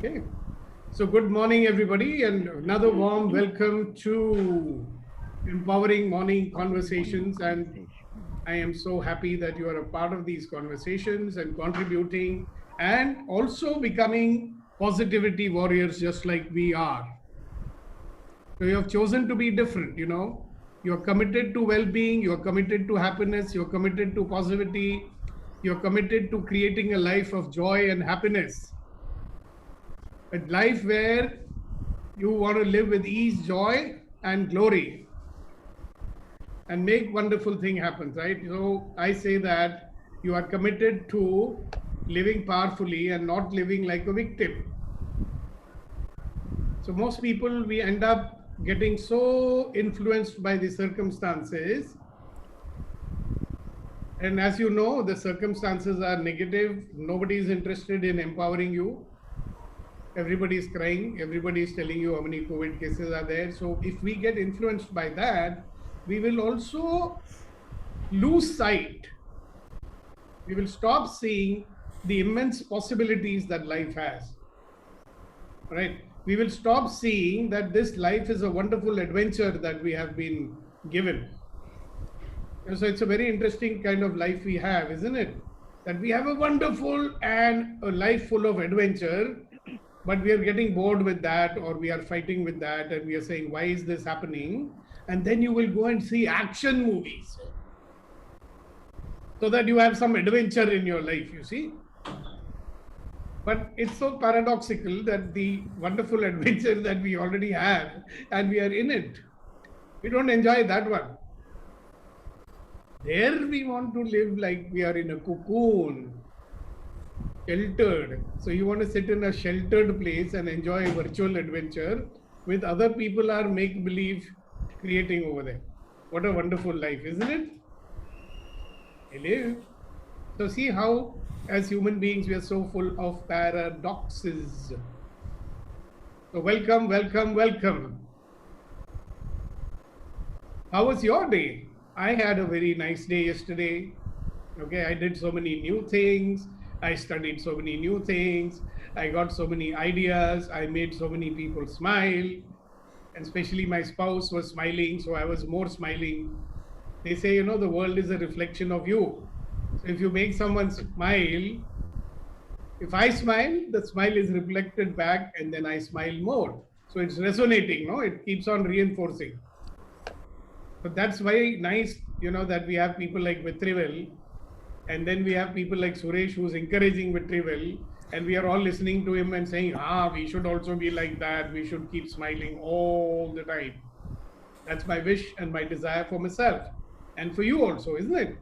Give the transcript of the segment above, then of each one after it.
Okay, so good morning, everybody, and another warm welcome to Empowering Morning Conversations. And I am so happy that you are a part of these conversations and contributing and also becoming positivity warriors just like we are. So you have chosen to be different. You're committed to well being, you're committed to happiness, you're committed to positivity, you're committed to creating a life of joy and happiness. A life where you want to live with ease, joy, and glory and make wonderful thing happen, right? So I say that you are committed to living powerfully and not living like a victim. So most people, we end up getting so influenced by the circumstances. And as you know, the circumstances are negative. Nobody is interested in empowering you. Everybody is crying. Everybody is telling you how many COVID cases are there. So if we get influenced by that, we will also lose sight. We will stop seeing the immense possibilities that life has. Right? We will stop seeing that this life is a wonderful adventure that we have been given. And so it's a very interesting kind of life we have, isn't it? That we have a wonderful and a life full of adventure, but we are getting bored with that, or we are fighting with that, and we are saying, why is this happening? And then you will go and see action movies so that you have some adventure in your life, you see. But it's so paradoxical that the wonderful adventure that we already have and we are in it, we don't enjoy that one. There we want to live like we are in a cocoon, sheltered. So you want to sit in a sheltered place and enjoy a virtual adventure with other people are make believe creating over there. What a wonderful life, isn't it? Hello. So see how as human beings we are so full of paradoxes. So welcome, welcome, welcome. How was your day? I had a very nice day yesterday. Okay, I did so many new things. I studied so many new things. I got so many ideas. I made so many people smile. And especially my spouse was smiling, so I was more smiling. They say, the world is a reflection of you. So if you make someone smile, if I smile, the smile is reflected back and then I smile more. So it's resonating, no? It keeps on reinforcing. So that's why nice, that we have people like Vitrivel, and then we have people like Suresh who's encouraging Vitrivel, and we are all listening to him and saying, we should also be like that. We should keep smiling all the time. That's my wish and my desire for myself and for you also, isn't it?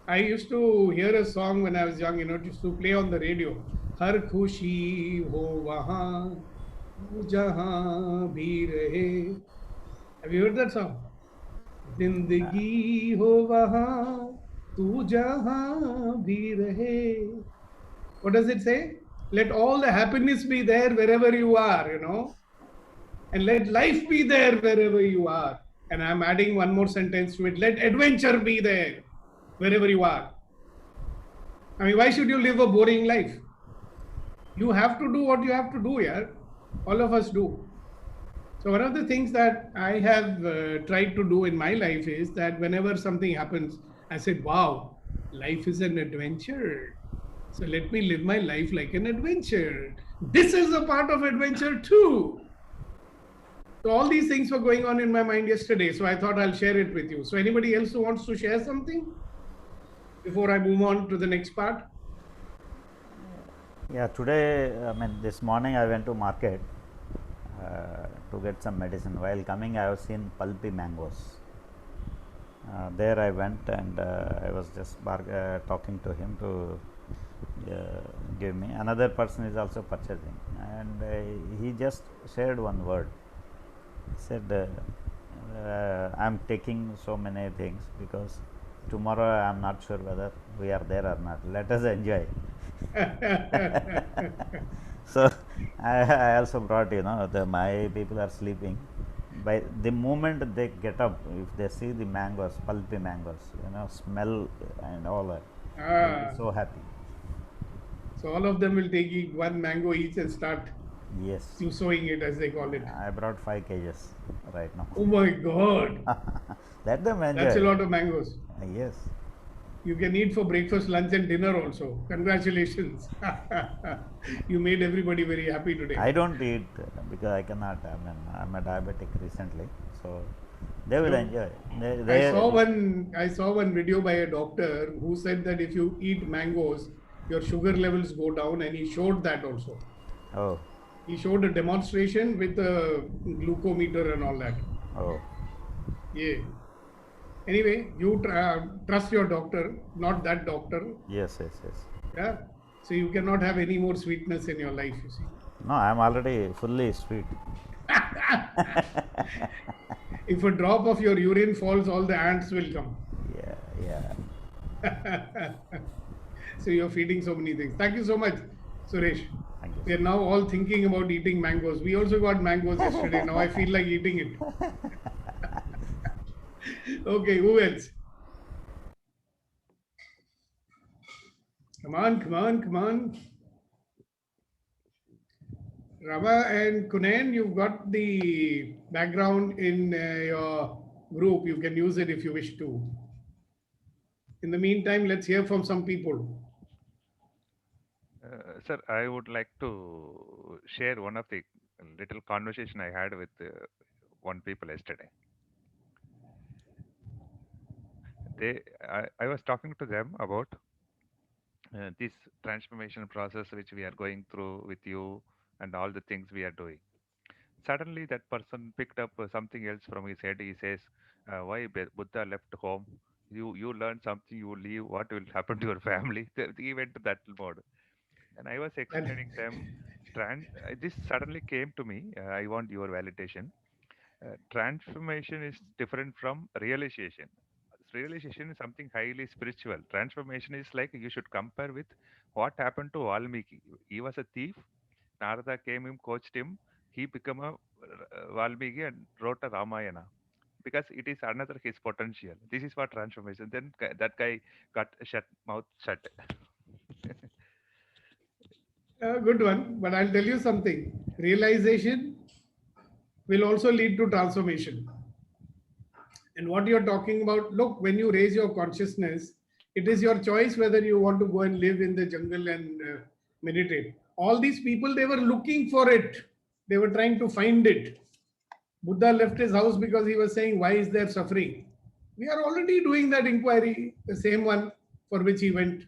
I used to hear a song when I was young, it used to play on the radio. Har khushi ho wahan, jahan bhi rahe. Have you heard that song? जिंदगी हो वहां तू जहां भी रहे. What does it say? Let all the happiness be there wherever you are, and let life be there wherever you are. And I'm adding one more sentence to it. Let adventure be there wherever you are. I mean, why should you live a boring life? You have to do what you have to do, yeah. All of us do. So one of the things that I have tried to do in my life is that whenever something happens, I said, wow, life is an adventure. So let me live my life like an adventure. This is a part of adventure too. So all these things were going on in my mind yesterday. So I thought I'll share it with you. So anybody else who wants to share something before I move on to the next part? Yeah, today, this morning I went to market to get some medicine. While coming, I have seen pulpy mangoes. There I went and I was just talking to him to give me. Another person is also purchasing, and he just shared one word. He said, I am taking so many things because tomorrow I am not sure whether we are there or not. Let us enjoy. So I also brought, my people are sleeping. By the moment they get up, if they see the mangoes, pulpy mangoes, smell and all that, they'll be so happy. So all of them will take one mango each and start Yes. sowing it, as they call it. I brought 5 kgs right now. Oh my God. Let them enjoy. That's a lot of mangoes. Yes. You can eat for breakfast, lunch, and dinner also. Congratulations. You made everybody very happy today. I don't eat because I cannot. I mean, I'm a diabetic recently, so they will enjoy. I saw one video by a doctor who said that if you eat mangoes, your sugar levels go down, and he showed that also. Oh. He showed a demonstration with a glucometer and all that. Oh. Yeah. Anyway, you trust your doctor, not that doctor. Yes. Yeah. So you cannot have any more sweetness in your life, you see. No, I'm already fully sweet. If a drop of your urine falls, all the ants will come. Yeah. So you're feeding so many things. Thank you so much, Suresh. Thank you. We are now all thinking about eating mangoes. We also got mangoes yesterday. Now I feel like eating it. Okay, who else? Come on. Rama and Kunan, you've got the background in your group. You can use it if you wish to. In the meantime, let's hear from some people. Sir, I would like to share one of the little conversation I had with one people yesterday. I was talking to them about this transformation process which we are going through with you and all the things we are doing. Suddenly, that person picked up something else from his head. He says, "Why Buddha left home? You learn something, you leave. What will happen to your family?" He went to that mode. And I was explaining them, this suddenly came to me. I want your validation. Transformation is different from realization. Realization is something highly spiritual. Transformation is like you should compare with what happened to Valmiki. He was a thief. Narada came him, coached him. He became a Valmiki and wrote a Ramayana because it is another his potential. This is what transformation. Then that guy got shut mouth shut. Good one. But I'll tell you something. Realization will also lead to transformation. And what you're talking about, look, when you raise your consciousness, it is your choice whether you want to go and live in the jungle and meditate. All these people, they were looking for it. They were trying to find it. Buddha left his house because he was saying, why is there suffering? We are already doing that inquiry, the same one for which he went.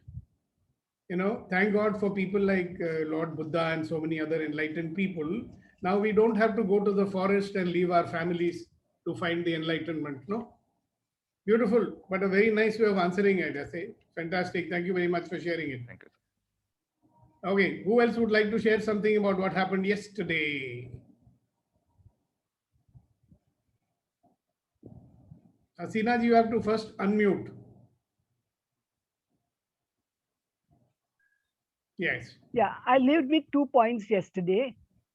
Thank God for people like Lord Buddha and so many other enlightened people. Now we don't have to go to the forest and leave our families to find the enlightenment. No? Beautiful, but a very nice way of answering it, I say. Fantastic. Thank you very much for sharing it. Thank you. Okay, who else would like to share something about what happened yesterday? Hasina ji, you have to first unmute. Yes. Yeah, I lived with 2 points yesterday.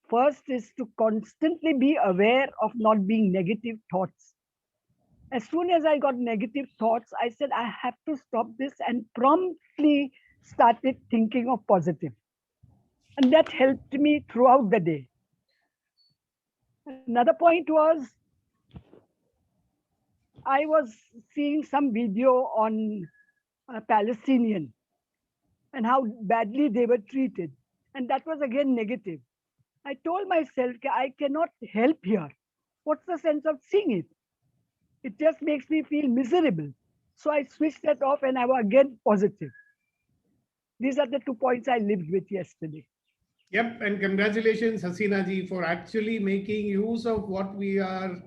First is to constantly be aware of not being negative thoughts. As soon as I got negative thoughts, I said, I have to stop this, and promptly started thinking of positive. And that helped me throughout the day. Another point was, I was seeing some video on a Palestinian and how badly they were treated. And that was again negative. I told myself, I cannot help here. What's the sense of seeing it? It just makes me feel miserable. So I switched that off and I was again positive. These are the 2 points I lived with yesterday. Yep, and congratulations, Hasina ji, for actually making use of what we are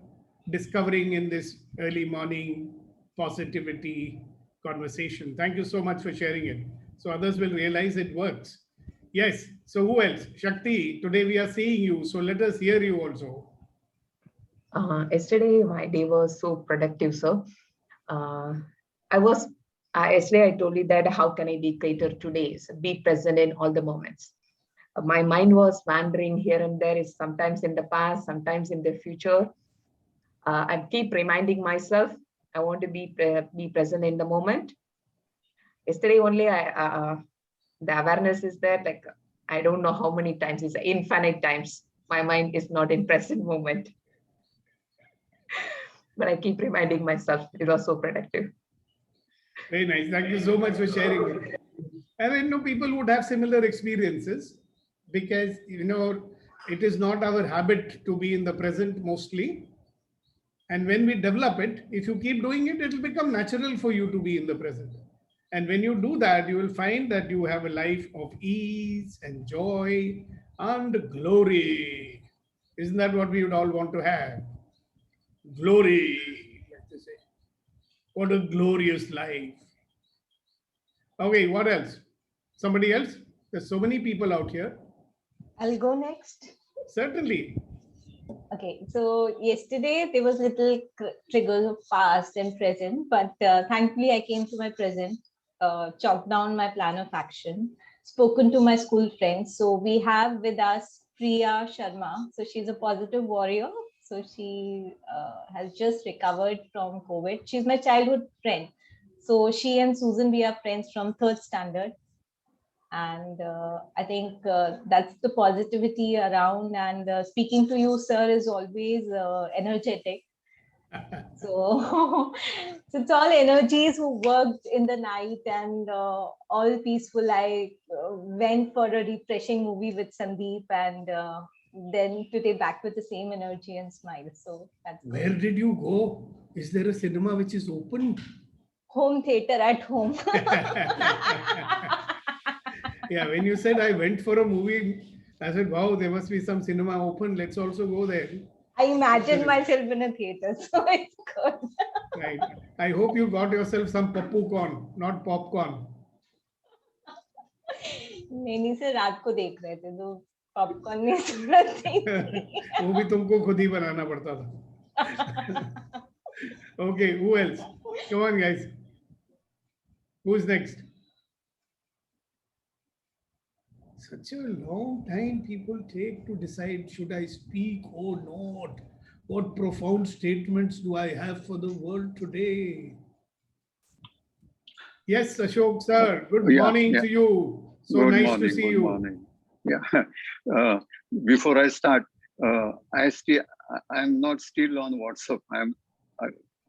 discovering in this early morning positivity conversation. Thank you so much for sharing it. So others will realize it works. Yes, so who else? Shakti, today we are seeing you, so let us hear you also. Yesterday, my day was so productive, sir. Yesterday I told you that how can I be greater today? So be present in all the moments. My mind was wandering here and there, is sometimes in the past, sometimes in the future. I keep reminding myself, I want to be present in the moment. Yesterday only, the awareness is there. Like, I don't know how many times, it's infinite times. My mind is not in present moment. But I keep reminding myself it was so productive. Very nice. Thank you so much for sharing. And I know people would have similar experiences because, it is not our habit to be in the present mostly. And when we develop it, if you keep doing it, it will become natural for you to be in the present. And when you do that, you will find that you have a life of ease and joy and glory. Isn't that what we would all want to have? Glory, like to say. What a glorious life. Okay, what else? Somebody else? There's so many people out here. I'll go next. Certainly. Okay, so yesterday there was little triggers of past and present, but thankfully I came to my present, chalked down my plan of action, spoken to my school friends. So we have with us Priya Sharma. So she's a positive warrior. So she has just recovered from COVID. She's my childhood friend. So she and Susan, we are friends from 3rd standard. And I think that's the positivity around. And speaking to you, sir, is always energetic. So, so it's all energies who worked in the night and all peaceful. I went for a refreshing movie with Sandeep, and then today back with the same energy and smile. So that's Where did you go? Is there a cinema which is open? Home theater at home. Yeah, when you said I went for a movie, I said, wow, there must be some cinema open. Let's also go there. I imagine myself in a theater, so it's good. Right. I hope you got yourself some popcorn, not popcorn. नहीं sir रात को देख रहे थे तो popcorn नहीं जरूरत थी वो भी तुमको खुद ही बनाना पड़ता था. Okay, who else? Come on, guys. Who's next? Such a long time people take to decide, should I speak or not? What profound statements do I have for the world today? Yes, Ashok sir, good morning to you. So good nice morning, to see good you. Morning. Yeah. Before I start, I'm not still on WhatsApp.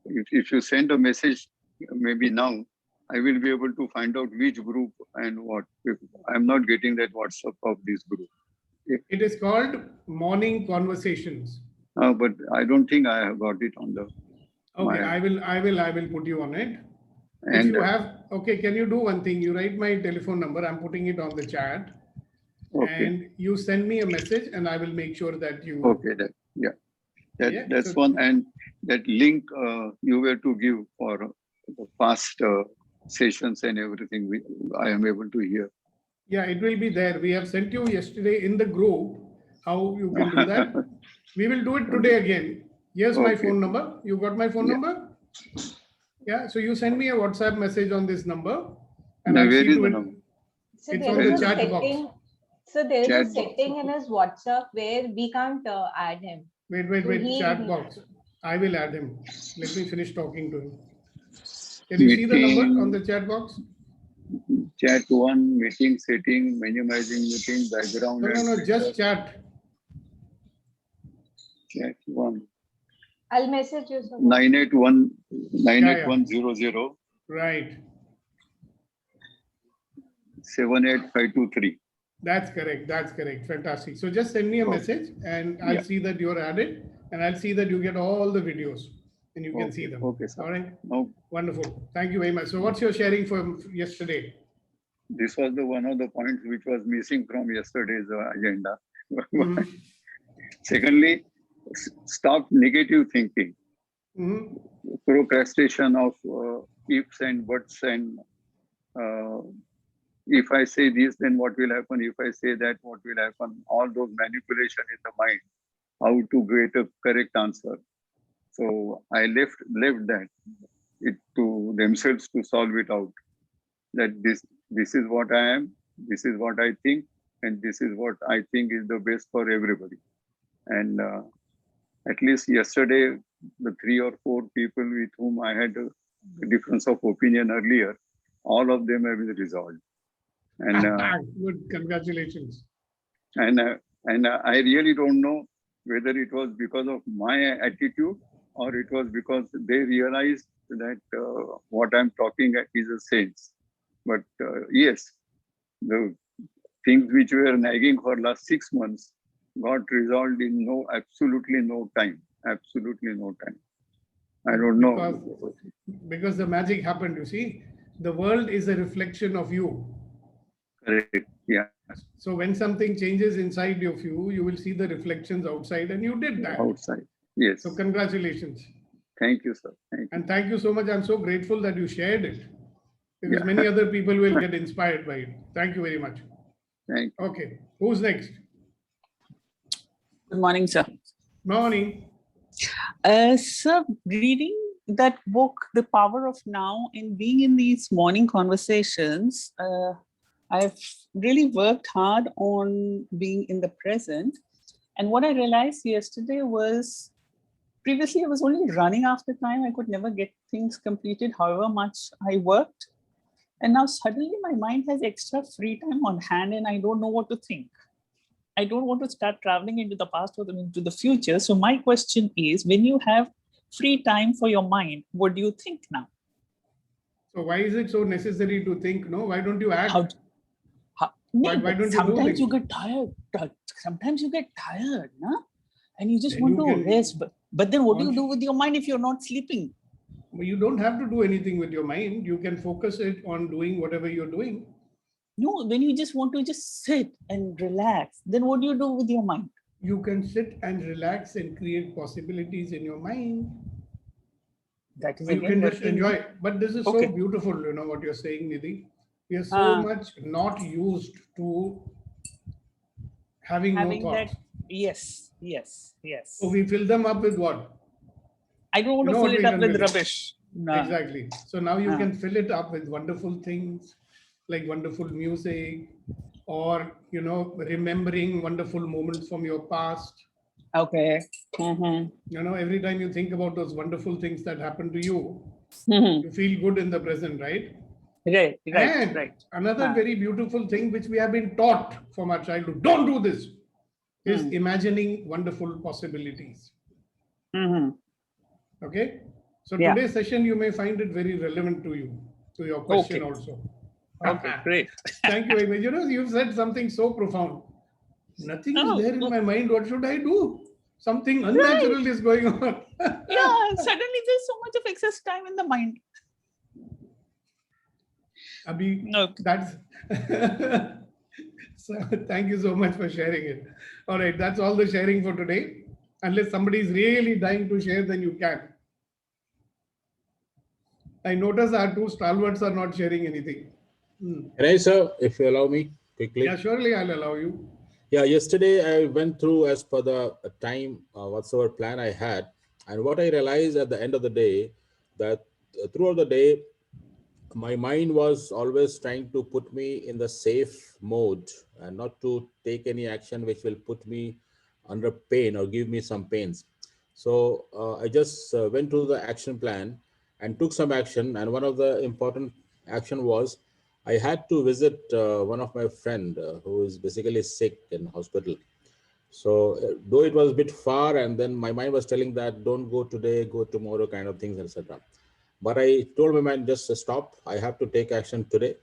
If you send a message, maybe now, I will be able to find out which group and what. I'm not getting that WhatsApp of this group. It is called Morning Conversations. But I don't think I have got it on the. Okay, I will put you on it. And if you have, okay, can you do one thing? You write my telephone number. I'm putting it on the chat. Okay. And you send me a message, and I will make sure that you. Okay, that's so, one. And that link you were to give for the past sessions and everything, I am able to hear. Yeah, it will be there. We have sent you yesterday in the group how you can do that. We will do it today again. Here's my phone number. You got my phone number? Yeah, so you send me a WhatsApp message on this number. And I'll see to it. So it's on the chat box. So there is a setting in his WhatsApp where we can't add him. Wait, chat box. I will add him. Let me finish talking to him. Can you see the number on the chat box? Chat 1, meeting setting, minimizing meeting, background. No, just chat. Chat 1. I'll message you. 98100. Right. 78523. That's correct. Fantastic. So just send me a message and I'll see that you're added, and I'll see that you get all the videos and you can see them. Okay, sir. All right. No. Wonderful. Thank you very much. So what's your sharing from yesterday? This was one of the points which was missing from yesterday's agenda. Secondly, stop negative thinking. Procrastination of ifs and buts and if I say this, then what will happen? If I say that, what will happen? All those manipulation in the mind, how to get a correct answer. So I left that it to themselves to solve it out. That this is what I am, this is what I think, and this is what I think is the best for everybody. And at least yesterday, the 3 or 4 people with whom I had a difference of opinion earlier, all of them have been resolved. And Good, congratulations. and I really don't know whether it was because of my attitude or it was because they realized that what I'm talking is a sense. But yes, the things which were nagging for last 6 months got resolved in absolutely no time. Absolutely no time. I don't know. Because the magic happened, you see. The world is a reflection of you. Correct. Yeah. So when something changes inside of you, you will see the reflections outside, and you did that. Outside. Yes. So congratulations. Thank you, sir. Thank you. And thank you so much. I'm so grateful that you shared it, because Yeah. many other people will get inspired by it. Thank you very much. Thank you. Okay, who's next? Good morning, sir. Morning. Sir, reading that book, The Power of Now, and being in these morning conversations, I've really worked hard on being in the present. And what I realized yesterday was, previously I was only running after time. I could never get things completed, however much I worked. And now suddenly my mind has extra free time on hand and I don't know what to think. I don't want to start traveling into the past or into the future. So my question is, when you have free time for your mind, what do you think now? So why is it so necessary to think? No, why don't you act? Why don't you sometimes you get tired. Sometimes you get tired, no? And you just Then want you to can- rest. But then what do you do with your mind if you're not sleeping? You don't have to do anything with your mind. You can focus it on doing whatever you're doing. No, when you just want to just sit and relax, then what do you do with your mind? You can sit and relax and create possibilities in your mind. That is You again can just working. enjoy. But this is Okay. so beautiful, you know what you're saying, Nidhi. We are so much not used to having no thoughts. that. Yes. So we fill them up with what? I don't want You to know fill what it we up done with with it? rubbish. No. Exactly. So now you can fill it up with wonderful things like wonderful music, or you know, remembering wonderful moments from your past. Okay. You know, every time you think about those wonderful things that happened to you, Mhm. you feel good in the present, right? Right. And another very beautiful thing which we have been taught from our childhood, don't do this, is imagining wonderful possibilities. Okay. So today's session, you may find it very relevant to you, to your question also. Okay, great. Thank you very much. You know, you've said something so profound. Nothing is there in my mind. What should I do? Something unnatural is going on. Suddenly there's so much of excess time in the mind. Abhi, that's so thank you so much for sharing it. All right, that's all the sharing for today. Unless somebody is really dying to share, then you can. I notice our two stalwarts are not sharing anything. Can I, sir, if you allow me quickly? Yeah, surely I'll allow you. Yeah, yesterday I went through as per the time, whatsoever plan I had. And what I realized at the end of the day, that throughout the day, my mind was always trying to put me in the safe mode and not to take any action which will put me under pain or give me some pains. So I just went through the action plan and took some action. And one of the important action was I had to visit one of my friend who is basically sick in hospital. So though it was a bit far, and then my mind was telling that don't go today, go tomorrow, kind of things, etc. But I told my mind, just stop. I have to take action today.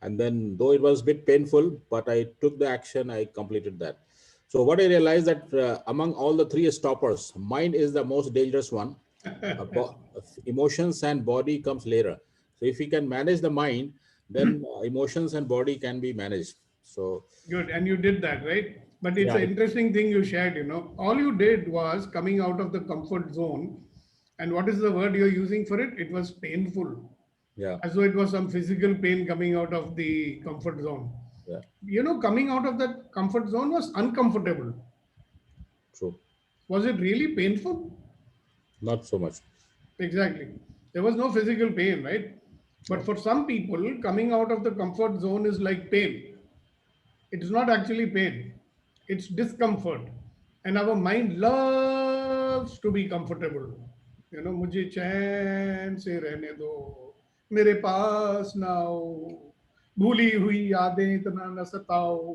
And then though it was a bit painful, but I took the action, I completed that. So what I realized that among all the three stoppers, mind is the most dangerous one. Emotions and body comes later. So if we can manage the mind, then emotions and body can be managed. So good, and you did that, right? But it's an interesting thing you shared. You know, all you did was coming out of the comfort zone. And what is the word you're using for it? It was painful. Yeah. As though it was some physical pain coming out of the comfort zone. Yeah. You know, coming out of that comfort zone was uncomfortable. True. Was it really painful? Not so much. Exactly. There was no physical pain, right? But for some people, coming out of the comfort zone is like pain. It is not actually pain. It's discomfort. And our mind loves to be comfortable. You know, मुझे चैन से रहने दो, मेरे पास ना आओ, भूली हुई यादें इतना न सताओ,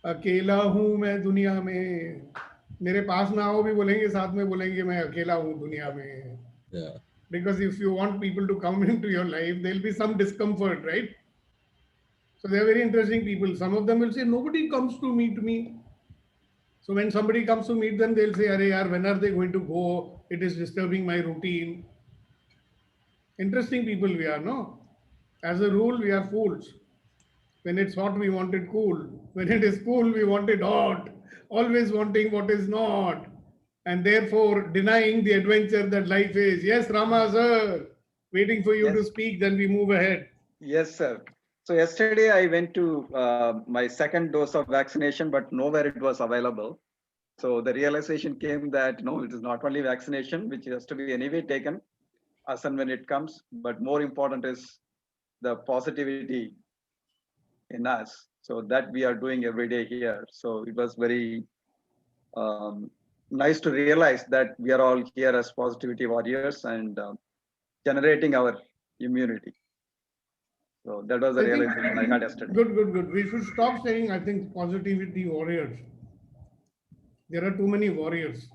अकेला हूं मैं दुनिया में, मेरे पास ना आओ भी बोलेंगे, साथ में बोलेंगे मैं अकेला हूं दुनिया में. Yeah. Because if you want people to come into your life, there'll be some discomfort, right? So they're very interesting people. Some of them will say, nobody comes to meet me. So when somebody comes to meet them, they'll say, Arey yaar, when are they going to go? It is disturbing my routine. Interesting people we are, no? As a rule, we are fools. When it's hot, we want it cool. When it is cool, we want it hot. Always wanting what is not. And therefore denying the adventure that life is. Yes, Rama sir. Waiting for you to Yes. speak, then we move ahead. Yes, sir. So yesterday I went to my second dose of vaccination, but nowhere it was available. So the realization came that no, it is not only vaccination, which has to be anyway taken as and when it comes, but more important is the positivity in us. So that we are doing every day here. So it was very nice to realize that we are all here as positivity warriors and generating our immunity. So that was the realization I had yesterday. Good. We should stop saying, I think, positivity warriors. There are too many warriors.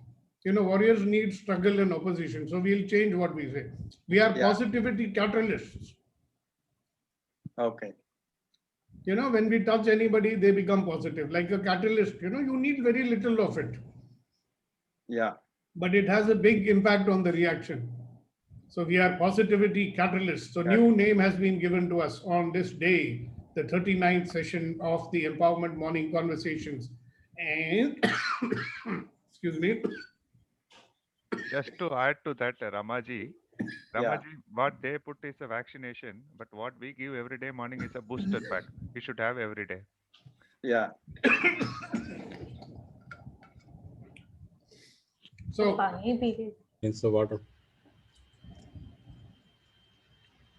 You know, warriors need struggle and opposition. So we'll change what we say. We are positivity catalysts. Okay. You know, when we touch anybody, they become positive. Like a catalyst, you know, you need very little of it. Yeah. But it has a big impact on the reaction. So we are positivity catalysts. So new name has been given to us on this day, the 39th session of the Empowerment Morning Conversations. And, excuse me. Just to add to that, Ramaji, what they put is a vaccination, but what we give every day morning is a booster pack. We should have every day. Yeah. So, It's the water.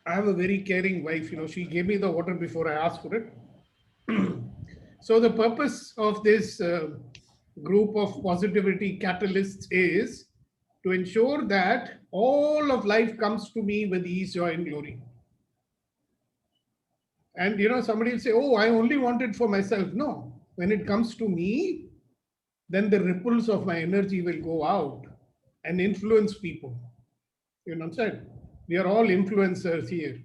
I have a very caring wife, you know, she gave me the water before I asked for it. So the purpose of this group of positivity catalysts is to ensure that all of life comes to me with ease, joy, and glory. And you know, somebody will say, oh, I only want it for myself. No, when it comes to me, then the ripples of my energy will go out and influence people. You know what I'm saying? We are all influencers here.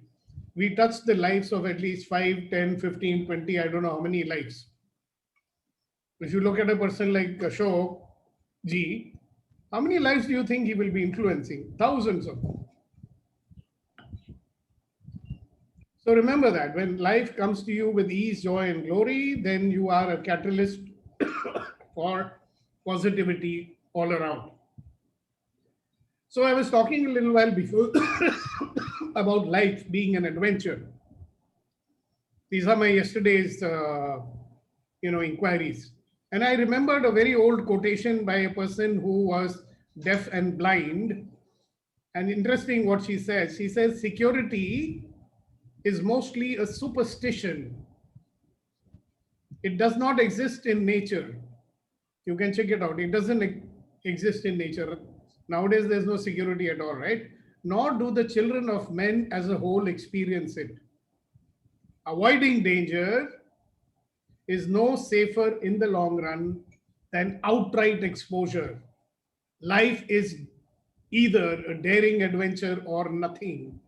We touch the lives of at least 5, 10, 15, 20, I don't know how many lives. If you look at a person like Ashok Ji, how many lives do you think he will be influencing? Thousands of them. So remember that when life comes to you with ease, joy, and glory, then you are a catalyst for positivity all around. So I was talking a little while before about life being an adventure. These are my yesterday's, inquiries. And I remembered a very old quotation by a person who was deaf and blind. And interesting what she says. She says, security is mostly a superstition. It does not exist in nature. You can check it out. It doesn't exist in nature. Nowadays, there's no security at all, right? Nor do the children of men as a whole experience it. Avoiding danger is no safer in the long run than outright exposure. Life is either a daring adventure or nothing.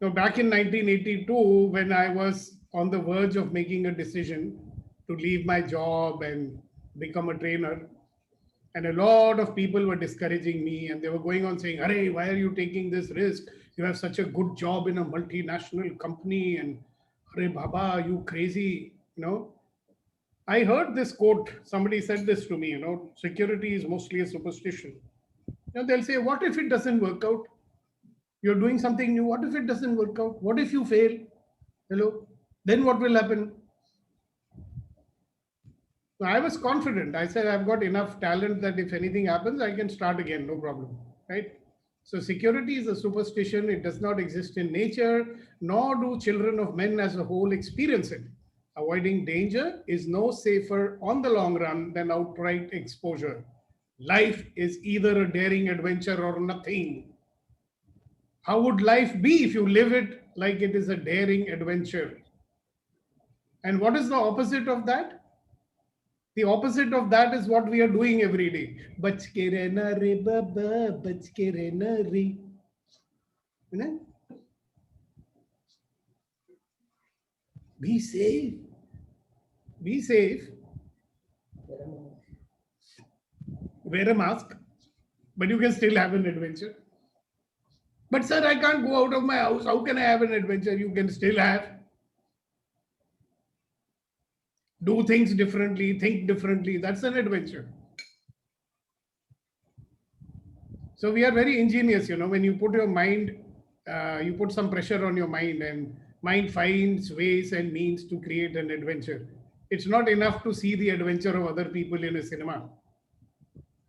So back in 1982, when I was on the verge of making a decision to leave my job and become a trainer, and a lot of people were discouraging me and they were going on saying, "Arey, why are you taking this risk? You have such a good job in a multinational company and Arey Baba, you crazy, you know." I heard this quote, somebody said this to me, security is mostly a superstition. They'll say, what if it doesn't work out? You're doing something new. What if it doesn't work out? What if you fail? Hello? Then what will happen? So I was confident. I said, I've got enough talent that if anything happens, I can start again, no problem, right? So security is a superstition. It does not exist in nature, nor do children of men as a whole experience it. Avoiding danger is no safer on the long run than outright exposure. Life is either a daring adventure or nothing. How would life be if you live it like it is a daring adventure? And what is the opposite of that? The opposite of that is what we are doing every day. Bach ke rehna re baba, bach ke rehna re. You know? Be safe. Be safe. Wear a mask, but you can still have an adventure. But sir, I can't go out of my house. How can I have an adventure? You can still have. Do things differently, think differently. That's an adventure. So we are very ingenious, when you put your mind, you put some pressure on your mind, and mind finds ways and means to create an adventure. It's not enough to see the adventure of other people in a cinema.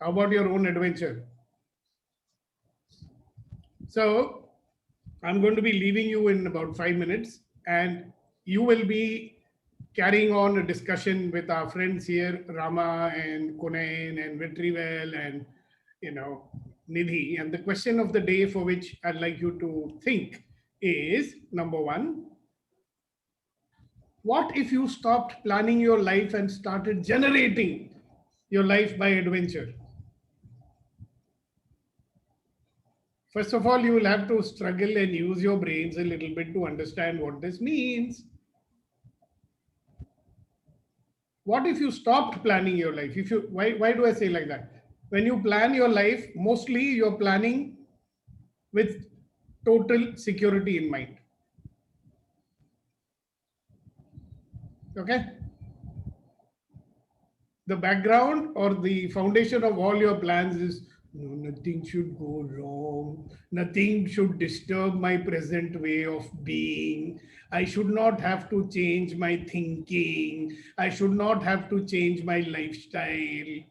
How about your own adventure? So I'm going to be leaving you in about 5 minutes, and you will be carrying on a discussion with our friends here, Rama and Kunain and Vetrivel and Nidhi. And the question of the day for which I'd like you to think is, number one, what if you stopped planning your life and started generating your life by adventure? First of all, you will have to struggle and use your brains a little bit to understand what this means. What if you stopped planning your life? Why do I say like that? When you plan your life, mostly you're planning with total security in mind. Okay? The background or the foundation of all your plans is, no, nothing should go wrong. Nothing should disturb my present way of being. I should not have to change my thinking. I should not have to change my lifestyle.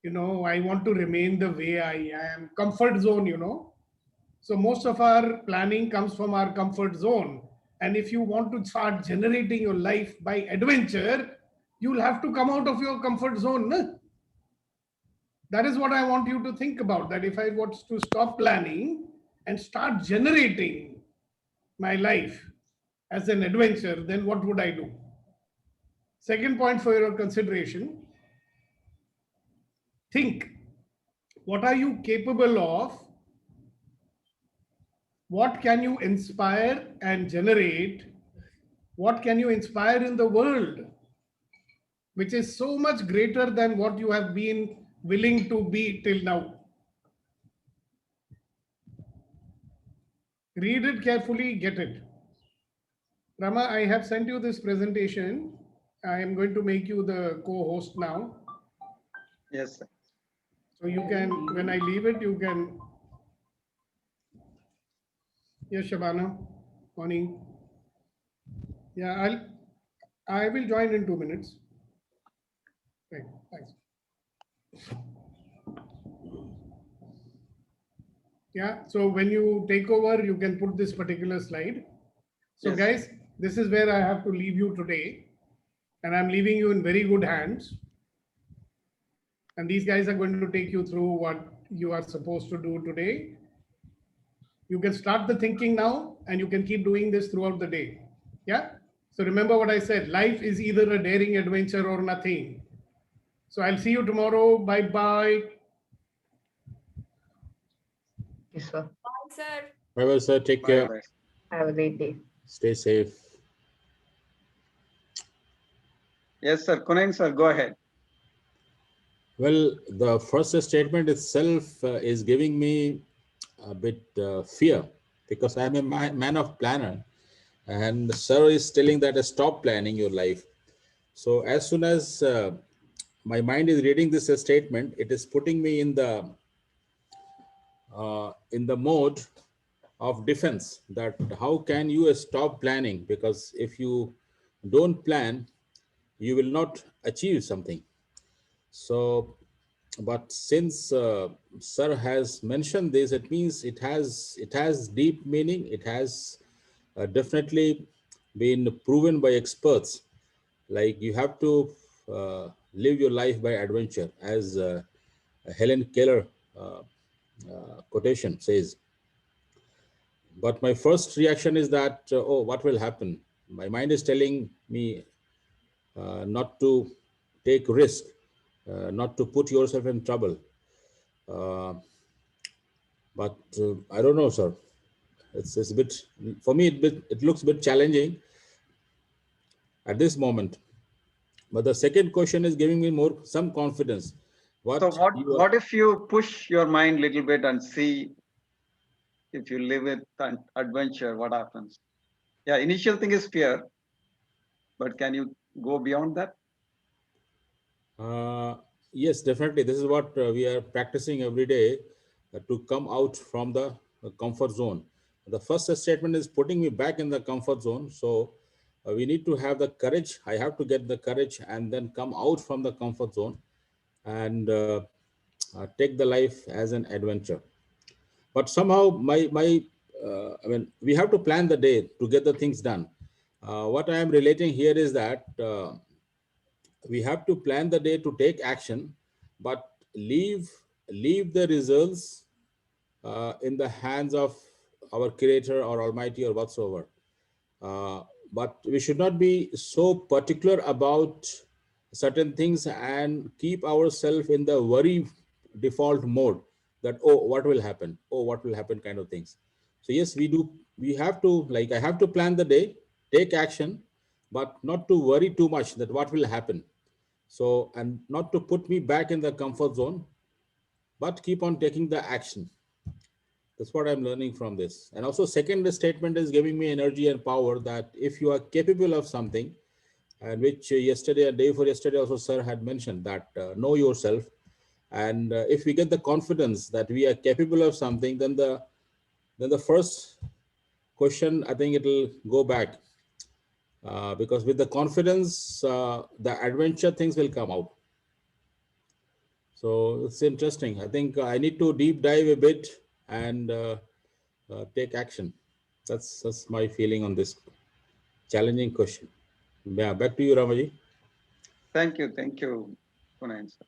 I want to remain the way I am. Comfort zone. So most of our planning comes from our comfort zone. And if you want to start generating your life by adventure, you'll have to come out of your comfort zone. No? That is what I want you to think about, that if I want to stop planning and start generating my life as an adventure, then what would I do? Second point for your consideration, think, what are you capable of? What can you inspire and generate? What can you inspire in the world, which is so much greater than what you have been willing to be till now? Read it carefully, get it. Rama, I have sent you this presentation. I am going to make you the co-host now. Yes, sir. So you can, when I leave it, you can. Yes, Shabana. Morning. Yeah, I will join in 2 minutes. Right, thanks. Yeah, so when you take over, you can put this particular slide. So Yes. guys, this is where I have to leave you today. And I'm leaving you in very good hands. And these guys are going to take you through what you are supposed to do today. You can start the thinking now, and you can keep doing this throughout the day. Yeah? So remember what I said, life is either a daring adventure or nothing. So I'll see you tomorrow. Bye-bye. Yes, sir. Bye, sir. Bye-bye, sir. Take Bye, care. bye. Have a great day. Stay safe. Yes, sir. Kunain, sir, go ahead. Well, the first statement itself is giving me a bit fear, because I'm a man of planner, and sir is telling that stop planning your life. So as soon as my mind is reading this statement, it is putting me in the mode of defense, that how can you stop planning? Because if you don't plan, you will not achieve something. So, but since sir has mentioned this, it means it has deep meaning. It has definitely been proven by experts. Like, you have to live your life by adventure, as Helen Keller quotation says. but my first reaction is that, oh, what will happen? My mind is telling me not to take risk, not to put yourself in trouble. But I don't know, sir. It's a bit, for me, it looks a bit challenging at this moment. But the second question is giving me some confidence. So what if you push your mind a little bit and see if you live with an adventure, what happens? Yeah, initial thing is fear, but can you go beyond that? Yes, definitely. This is what we are practicing every day to come out from the comfort zone. The first statement is putting me back in the comfort zone. So we need to have the courage. I have to get the courage and then come out from the comfort zone and take the life as an adventure. But somehow I mean, we have to plan the day to get the things done. What I am relating here is that we have to plan the day to take action, but leave the results in the hands of our creator or almighty or whatsoever. But we should not be so particular about certain things and keep ourselves in the worry default mode that, oh, what will happen, oh, what will happen kind of things. So yes, we have to, like, I have to plan the day, take action, but not to worry too much that what will happen. So, and not to put me back in the comfort zone, but keep on taking the action. That's what I'm learning from this. And also, second statement is giving me energy and power that if you are capable of something, and which yesterday and day before yesterday also sir had mentioned that know yourself. And if we get the confidence that we are capable of something, then the first question, I think it'll go back. Because with the confidence, the adventure things will come out. So it's interesting. I think I need to deep dive a bit and take action. That's my feeling on this challenging question. Yeah, back to you, Ramaji. Thank you, Punain sir.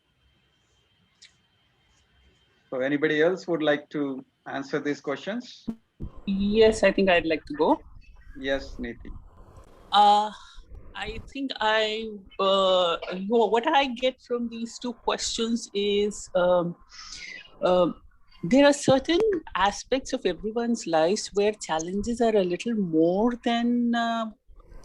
So anybody else would like to answer these questions? Yes, I think I'd like to go. Yes, Niti. I think what I get from these two questions is there are certain aspects of everyone's lives where challenges are a little more than,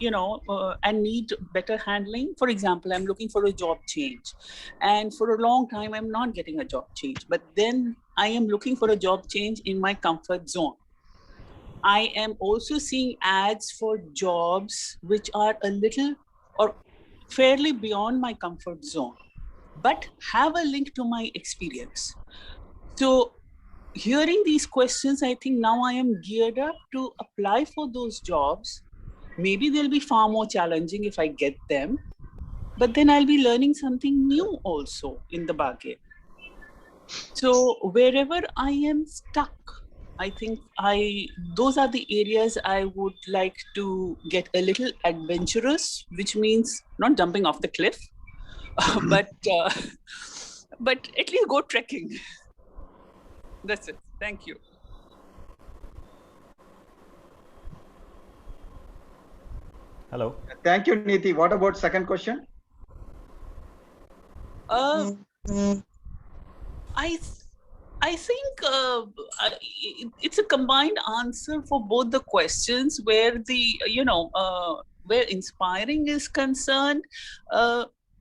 and need better handling. For example, I'm looking for a job change, and for a long time, I'm not getting a job change, but then I am looking for a job change in my comfort zone. I am also seeing ads for jobs which are a little or fairly beyond my comfort zone, but have a link to my experience. So hearing these questions, I think now I am geared up to apply for those jobs. Maybe they'll be far more challenging if I get them, but then I'll be learning something new also in the bargain. So wherever I am stuck, I think those are the areas I would like to get a little adventurous, which means not jumping off the cliff, but at least go trekking. That's it. Thank you. Hello. Thank you, Niti. What about second question? I think it's a combined answer for both the questions, where where inspiring is concerned,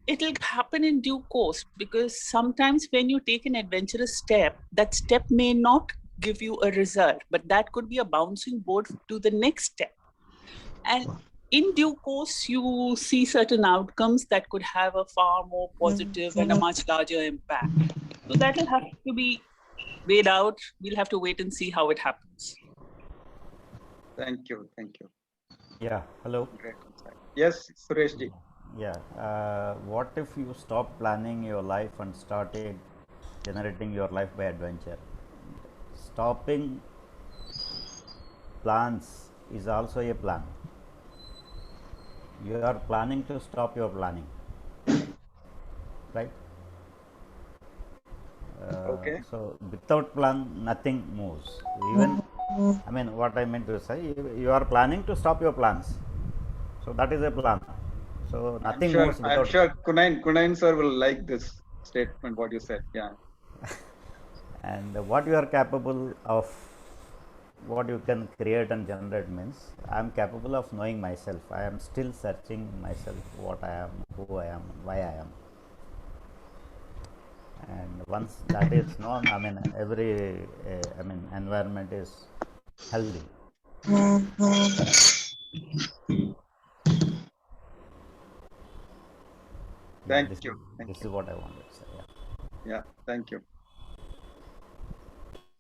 it'll happen in due course, because sometimes when you take an adventurous step, that step may not give you a result, but that could be a bouncing board to the next step. And in due course, you see certain outcomes that could have a far more positive and a much larger impact. So that will have to be weighed out. We'll have to wait and see how it happens. Thank you. Yeah, hello. Great. Yes, Sureshji. Yeah, what if you stop planning your life and started generating your life by adventure? Stopping plans is also a plan. You are planning to stop your planning, right? Okay. So without plan, nothing moves. Even I mean, what I meant to say, you are planning to stop your plans. So that is a plan. So nothing moves I'm without. sure Kunain sir will like this statement, what you said. Yeah. And what you are capable of, what you can create and generate means I am capable of knowing myself. I am still searching myself, what I am, who I am, why I am. And once that is known, I mean, every environment is healthy. Thank This you. is what I wanted to say. Yeah, thank you.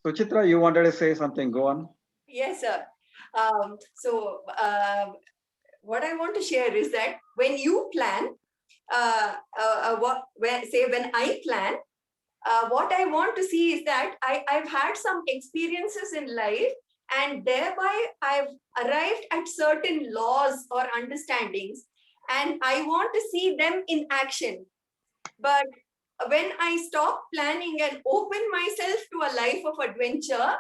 Suchitra, you wanted to say something. Go on. Yes, sir. What I want to share is that when you plan, when I plan, what I want to see is that I've had some experiences in life, and thereby I've arrived at certain laws or understandings, and I want to see them in action. But when I stop planning and open myself to a life of adventure,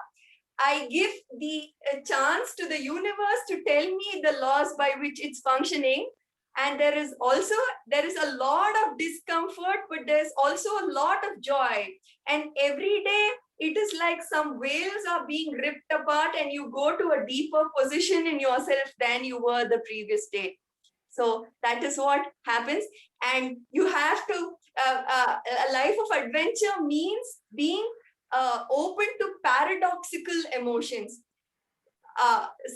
I give the chance to the universe to tell me the laws by which it's functioning. And there is a lot of discomfort, but there's also a lot of joy. And every day it is like some whales are being ripped apart, and you go to a deeper position in yourself than you were the previous day. So that is what happens. And you have to, a life of adventure means being open to paradoxical emotions.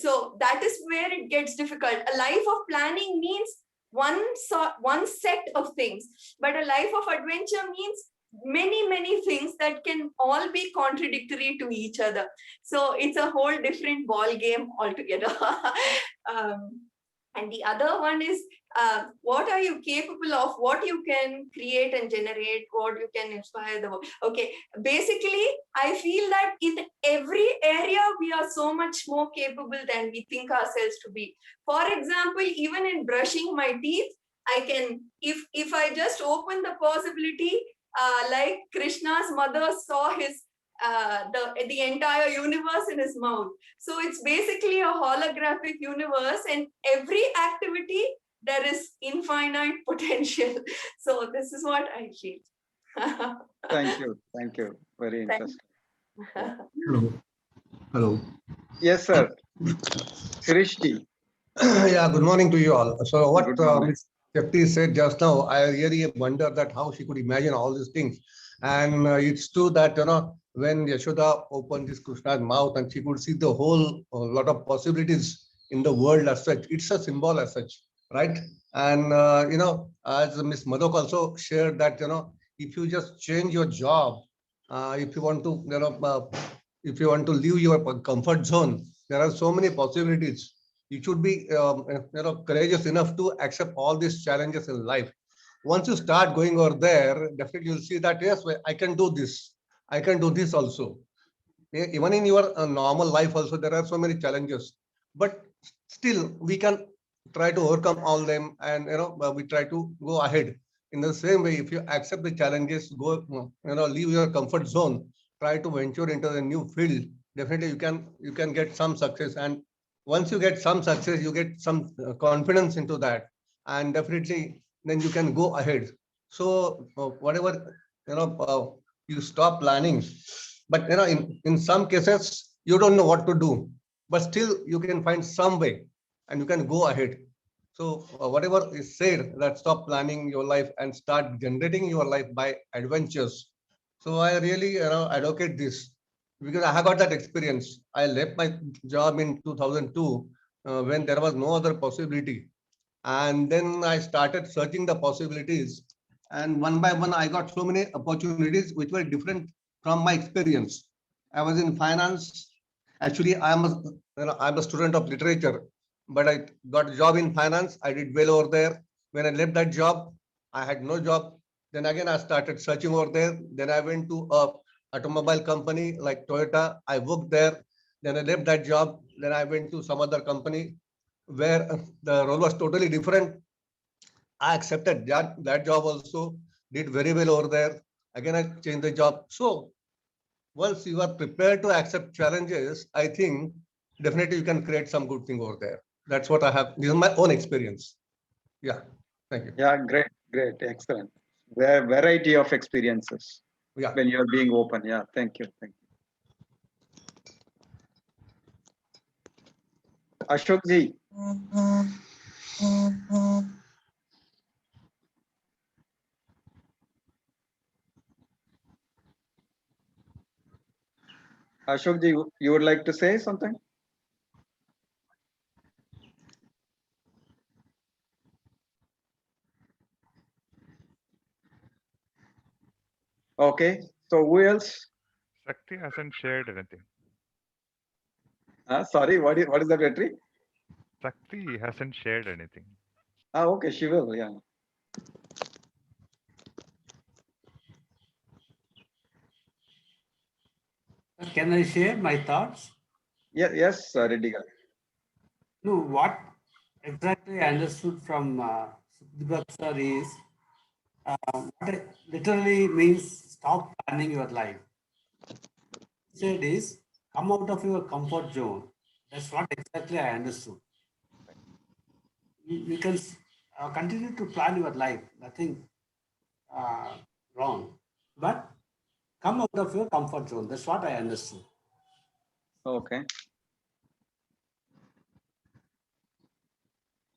So that is where it gets difficult. A life of planning means one set of things, but a life of adventure means many things that can all be contradictory to each other. So it's a whole different ball game altogether. And the other one is, what are you capable of, what you can create and generate, what you can inspire the world. Okay, basically, I feel that in every area, we are so much more capable than we think ourselves to be. For example, even in brushing my teeth, I can, if I just open the possibility, like Krishna's mother saw his the entire universe in his mouth. So it's basically a holographic universe, and every activity there is infinite potential. So this is what I feel. Thank you. Thank you. Very interesting. Hello. Hello. Yes, sir. Sirishji. Yeah, good morning to you all. So what Ms. Shakti said just now, I really wonder that how she could imagine all these things. And it's true that, when Yashoda opened this Krishna's mouth and she could see the whole lot of possibilities in the world as such, it's a symbol as such, right? And, as Ms. Madhok also shared that, if you just change your job, if you want to, if you want to leave your comfort zone, there are so many possibilities. You should be courageous enough to accept all these challenges in life. Once you start going over there, definitely you'll see that yes, I can do this. I can do this also. Even in your normal life also, there are so many challenges, but still we can try to overcome all them, and we try to go ahead. In the same way, if you accept the challenges, go, leave your comfort zone, try to venture into a new field, definitely you can get some success. And once you get some success, you get some confidence into that, and definitely then you can go ahead. So whatever, you stop planning, but in some cases you don't know what to do, but still you can find some way and you can go ahead. So whatever is said, that stop planning your life and start generating your life by adventures. So I really advocate this, because I have got that experience. I left my job in 2002 when there was no other possibility, and then I started searching the possibilities, and one by one I got so many opportunities which were different from my experience. I was in finance. Actually, I'm a student of literature, but I got a job in finance. I did well over there. When I left that job, I had no job. Then again, I started searching over there. Then I went to a automobile company like Toyota. I worked there. Then I left that job. Then I went to some other company where the role was totally different. I accepted that job also, did very well over there. Again, I changed the job. So once you are prepared to accept challenges, I think definitely you can create some good thing over there. That's what I have. This is my own experience. Yeah. Thank you. Yeah, great, great, excellent. Variety of experiences Yeah. when you're being open. Yeah, thank you. Thank you. Ashok ji. Ashok ji, you would like to say something? Okay, so who else? Shakti hasn't shared anything. Sorry, what is the battery? Shakti hasn't shared anything. Okay, she will, yeah. Can I share my thoughts? Yes, Reddy. No, what exactly I understood from Subhadip sir is what it literally means stop planning your life. Said is come out of your comfort zone. That's what exactly I understood. You can continue to plan your life, nothing wrong, but come out of your comfort zone. That's what I understood. Okay.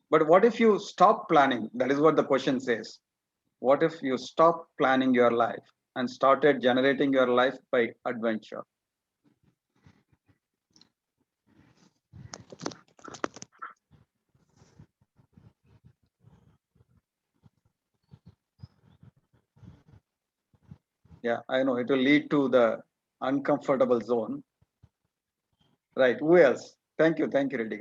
But what if you stop planning? That is what the question says. What if you stop planning your life and started generating your life by adventure? Yeah, I know it will lead to the uncomfortable zone. Right. Who else? Thank you, Reddy.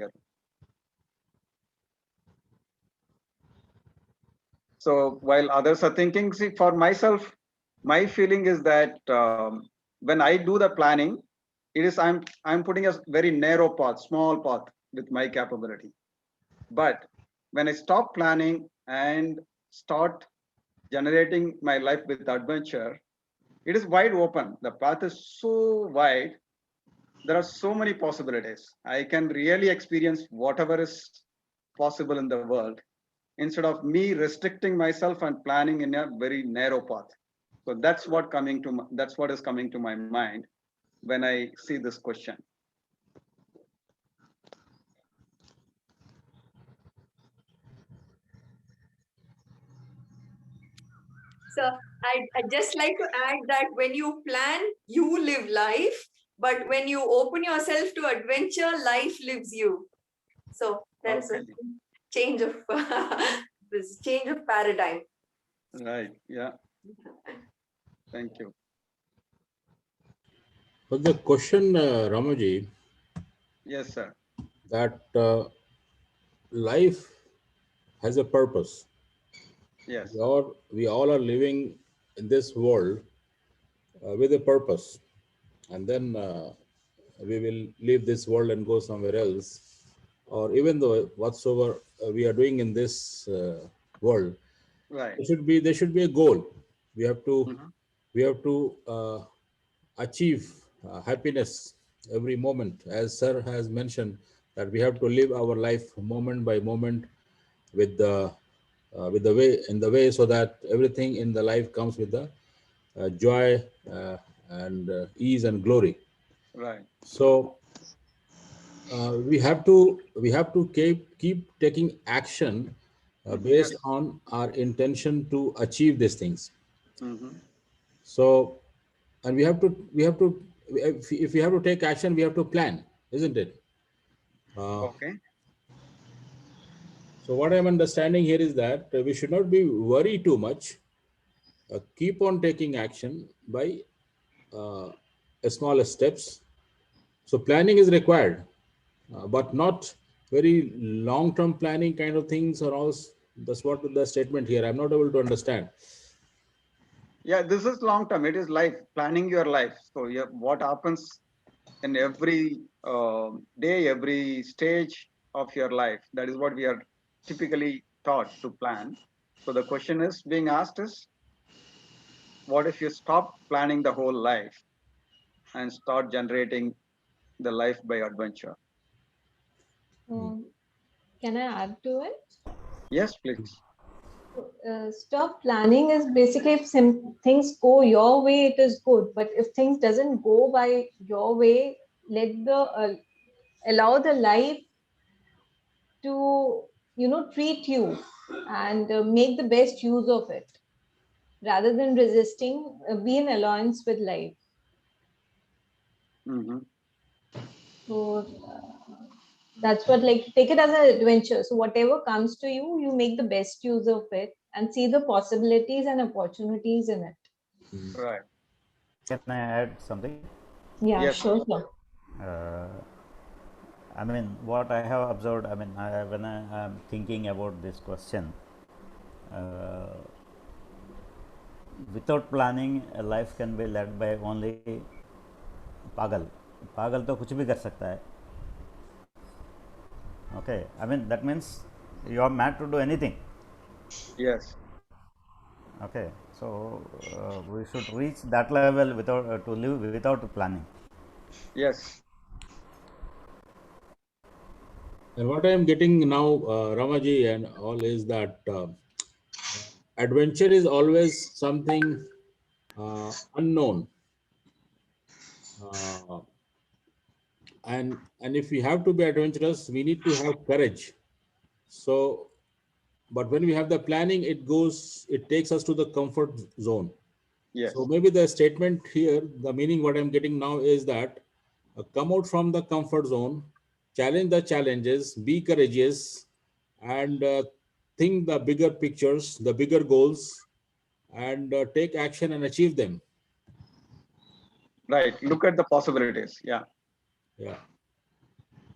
So while others are thinking, see, for myself, my feeling is that when I do the planning, it is I'm putting a very narrow path, small path with my capability. But when I stop planning and start generating my life with adventure, it is wide open. The path is so wide. There are so many possibilities. I can really experience whatever is possible in the world instead of me restricting myself and planning in a very narrow path. So that's what is coming to my mind when I see this question. So I'd just like to add that when you plan, you live life, but when you open yourself to adventure, life lives you. So there's a change of this change of paradigm. Right. Yeah. Thank you. But the question, Ramaji, Yes, sir. that life has a purpose. Yes. We all are living in this world with a purpose, and then we will leave this world and go somewhere else. Or even though whatsoever we are doing in this world, Right. there should be a goal. We have to achieve happiness every moment, as sir has mentioned, that we have to live our life moment by moment with the way, so that everything in the life comes with the joy and ease and glory. Right. So we have to keep taking action based on our intention to achieve these things. So, and if we have to take action, we have to plan, isn't it? Okay. So what I'm understanding here is that we should not be worry too much. Keep on taking action by smaller steps. So planning is required, but not very long-term planning kind of things or else. That's what the statement here. I'm not able to understand. Yeah, this is long term. It is life, planning your life. So yeah, what happens in every day, every stage of your life. That is what we are typically taught to plan. So the question is being asked is, what if you stop planning the whole life and start generating the life by adventure. Can I add to it? Yes, please. Stop planning is basically if things go your way, it is good. But if things doesn't go by your way, let the allow the life to treat you and make the best use of it rather than resisting. Be in alliance with life. Mm-hmm. So that's what, like, take it as an adventure. So whatever comes to you, you make the best use of it and see the possibilities and opportunities in it. Right. Can I add something? Yeah, Yes. sure. I mean, what I have observed, I mean, when I am thinking about this question, without planning, a life can be led by only पागल. पागल तो कुछ भी कर सकता है. Okay, I mean, that means you are mad to do anything. Yes. Okay, so we should reach that level without to live without planning. Yes. And what I am getting now, Ramaji and all, is that adventure is always something unknown, and if we have to be adventurous, we need to have courage. So, but when we have the planning, it takes us to the comfort zone. Yes. So maybe the statement here, the meaning what I'm getting now is that come out from the comfort zone, challenge the challenges, be courageous, and think the bigger pictures, the bigger goals, and take action and achieve them. Right. Look at the possibilities. Yeah. Yeah.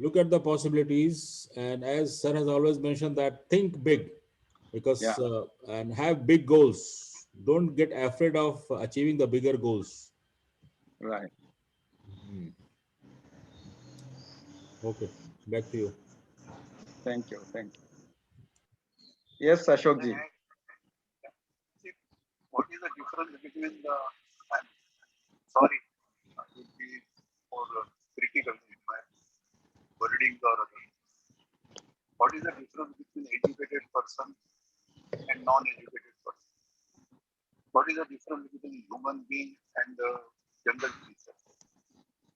Look at the possibilities, and as sir has always mentioned, that think big, because and have big goals. Don't get afraid of achieving the bigger goals. Right. Okay, back to you. Thank you. Thank you. Yes, Ashokji. What is the difference between the, I'm sorry, I would be more critical in my wording or other. What is the difference between educated person and non-educated person? What is the difference between human being and the jungle creature?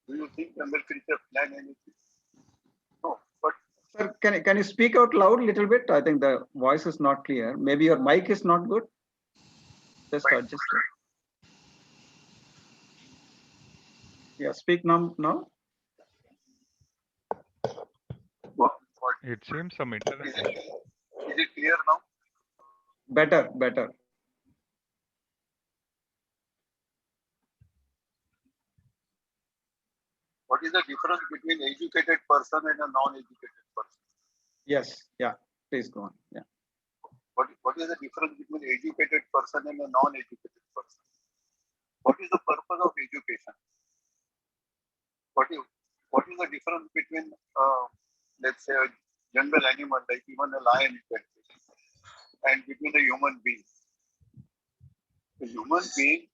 Do you think jungle creature plan anything? No, but Sir, can you speak out loud a little bit? I think the voice is not clear. Maybe your mic is not good. Just adjust it. Yeah, speak now. what It seems some internet issue. is it clear now? Better. What is the difference between educated person and a non-educated person? Yes. Yeah. Please go on. Yeah. What is the difference between educated person and a non-educated person? What is the purpose of education? What is the difference between, let's say, a jungle animal like even a lion, and between a human being? A human being,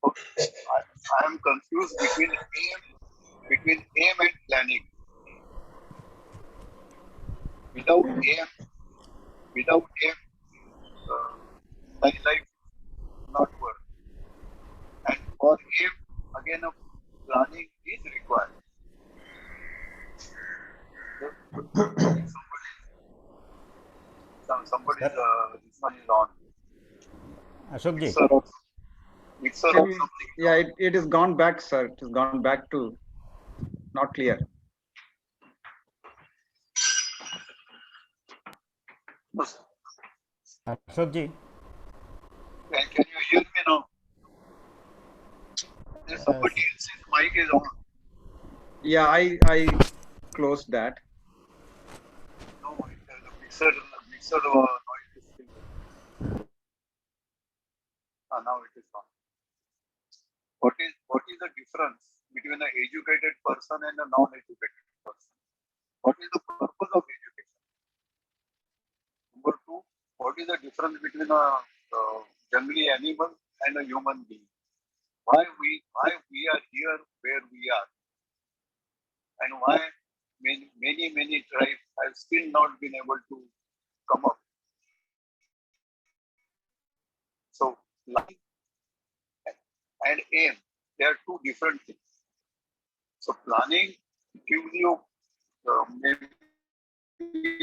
I am confused between aim and planning. Without aim, my life not work. And for aim, again, a planning is required. Somebody's this one is on. Ashok ji. Mixer of something. Yeah, it is gone back, sir. It has gone back to not clear. Ashok ji. Can you hear me now? Somebody else's mic is on. Yeah, I closed that. No, the mixer noise is still there. Now it is on. What is the difference between an educated person and a non-educated person? What is the purpose of education? Number two, what is the difference between a jungly animal and a human being? why we are here where we are, and why many tribes have still not been able to come up. So planning and aim, they are two different things. So planning gives you maybe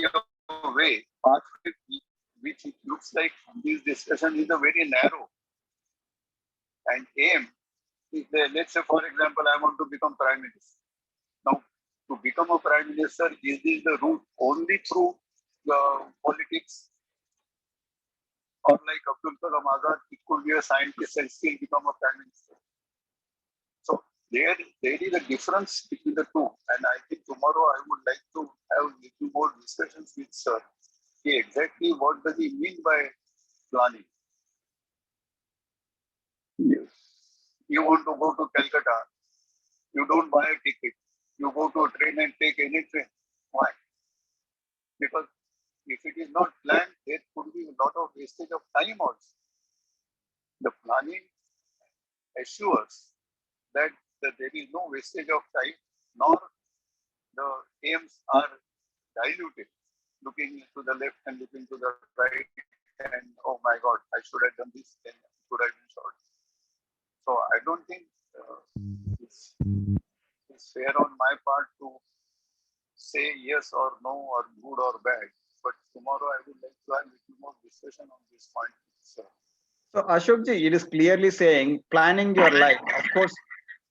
a way, pathway, which it looks like this discussion is a very narrow. And aim is the, let's say for example, I want to become Prime Minister. Now, to become a Prime Minister, is this the route only through politics? Or like Abdul Kalam Azad, it could be a scientist and still become a Prime Minister. So there is a difference between the two. And I think tomorrow I would like to have a little more discussions with Sir. Exactly what does he mean by planning? You want to go to Calcutta, you don't buy a ticket. You go to a train and take any train. Why? Because if it is not planned, there could be a lot of wastage of time also. The planning assures that there is no wastage of time, nor the aims are diluted, looking to the left and looking to the right, and oh my God, I should have done this, then should have been short. So I don't think it's fair on my part to say yes or no or good or bad. But tomorrow I would like to have a little more discussion on this point. So Ashokji, it is clearly saying planning your life. Of course,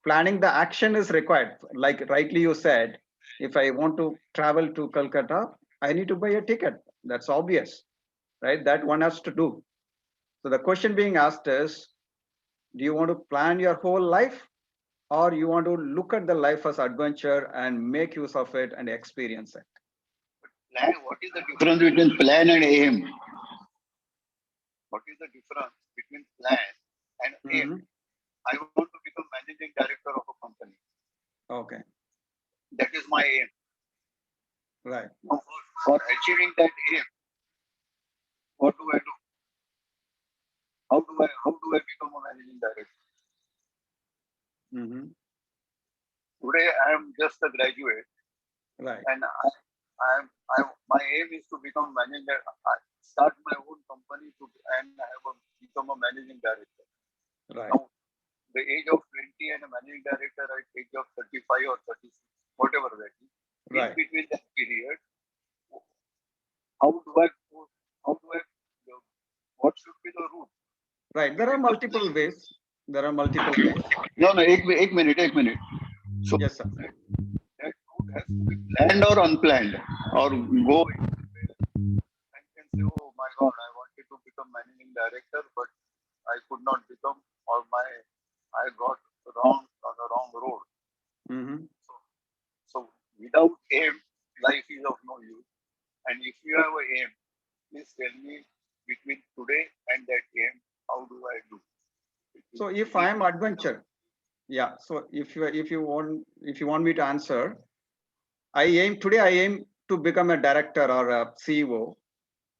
planning the action is required. Like rightly you said, if I want to travel to Calcutta, I need to buy a ticket. That's obvious, right? That one has to do. So the question being asked is, do you want to plan your whole life, or you want to look at the life as adventure and make use of it and experience it? Plan, what is the difference between plan and aim? What is the difference between plan and aim? I want to become managing director of a company. Okay. That is my aim. Right. Now, for achieving that aim, what do I do? How do I become a managing director? Today I am just a graduate. Right. And my aim is to become manager. I start my own company and become a managing director. Right. Now, the age of 20 and a managing director at age of 35 or 36, whatever that is. Right. In between that period, what should be the route? Right. There are multiple ways. There are multiple ways. No, एक minute. So, yes, sir. That route has to be planned or unplanned, or go and can say, oh my God, I wanted to become managing director, but I could not become, or I got on the wrong road. So without aim, life is of no use. And if you have an aim, please tell me between today and that aim, how do I do? So if I am adventure, yeah. So if you want me to answer, I aim to become a director or a CEO.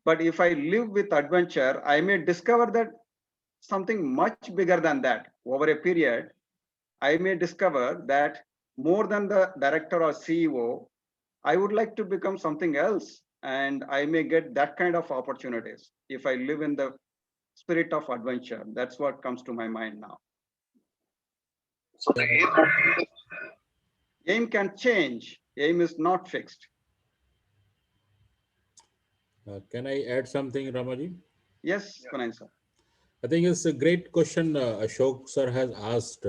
But if I live with adventure, I may discover that something much bigger than that over a period. I may discover that more than the director or CEO, I would like to become something else, and I may get that kind of opportunities if I live in the spirit of adventure. That's what comes to my mind now. So the aim can change. Aim is not fixed. Can I add something, Ramaji? Yes, Kunal sir. I think it's a great question Ashok sir has asked,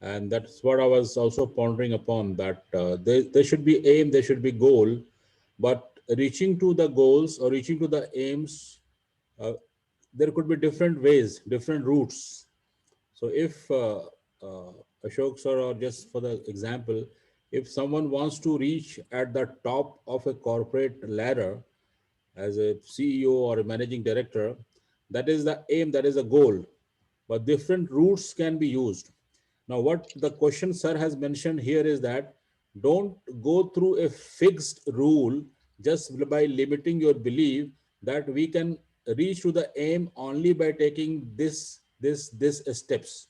and that's what I was also pondering upon, that there should be aim, there should be goal, but reaching to the goals or reaching to the aims, there could be different ways, different routes. So if Ashok sir, or just for the example, if someone wants to reach at the top of a corporate ladder as a CEO or a managing director, that is the aim, that is the goal, but different routes can be used. Now, what the question sir has mentioned here is that don't go through a fixed rule just by limiting your belief that we can reach to the aim only by taking this steps.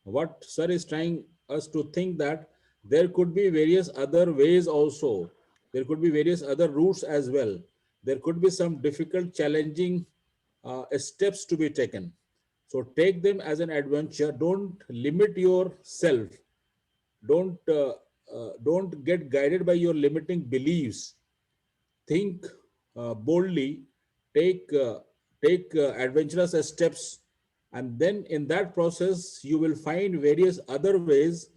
What sir is trying us to think that there could be various other ways also. There could be various other routes as well. There could be some difficult, challenging steps to be taken. So take them as an adventure. Don't limit yourself. Don't get guided by your limiting beliefs. Think boldly, take adventurous steps, and then in that process you will find various other ways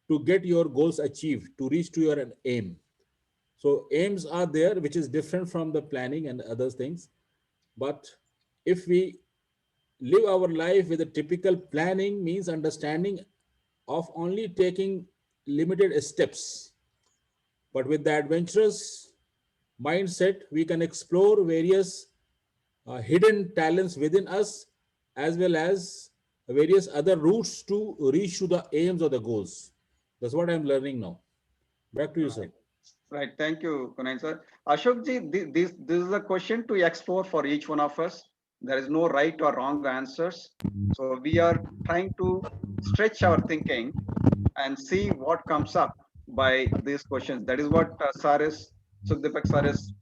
to get your goals achieved, to reach to your aim. So aims are there, which is different from the planning and other things. But if we live our life with a typical planning, means understanding of only taking limited steps, but with the adventurous mindset, we can explore various hidden talents within us, as well as various other routes to reach to the aims or the goals. That's what I'm learning now. Back to you, sir. Right. Right. Thank you, Kunal sir. Ashokji, this is a question to explore for each one of us. There is no right or wrong answers. So we are trying to stretch our thinking and see what comes up by these questions. That is what Sukhdeepak sir is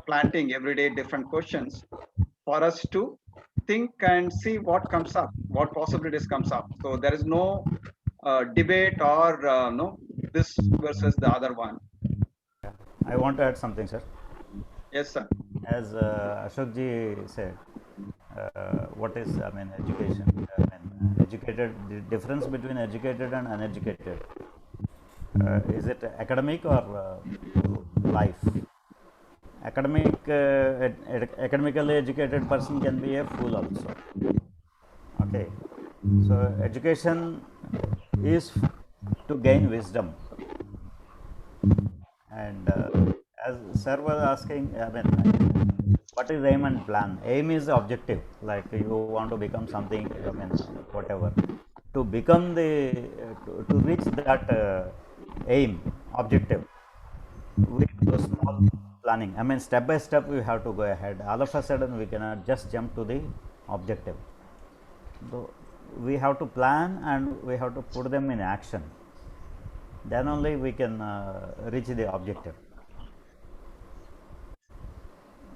planting every day different questions for us to think and see what comes up, what possibilities comes up. So there is no debate or no this versus the other one. I want to add something, sir. Yes, sir. As Ashokji said, what is, I mean, education? I mean, educated, the difference between educated and uneducated. Is it academic or life? Academically educated person can be a fool also. Okay, so education is to gain wisdom, and as sir was asking, I mean, what is aim and plan? Aim is objective, like you want to become something, I mean, whatever. To become the, to reach that aim, objective, we do small planning. I mean, step by step we have to go ahead. All of a sudden we cannot just jump to the objective. So we have to plan and we have to put them in action. Then only we can reach the objective.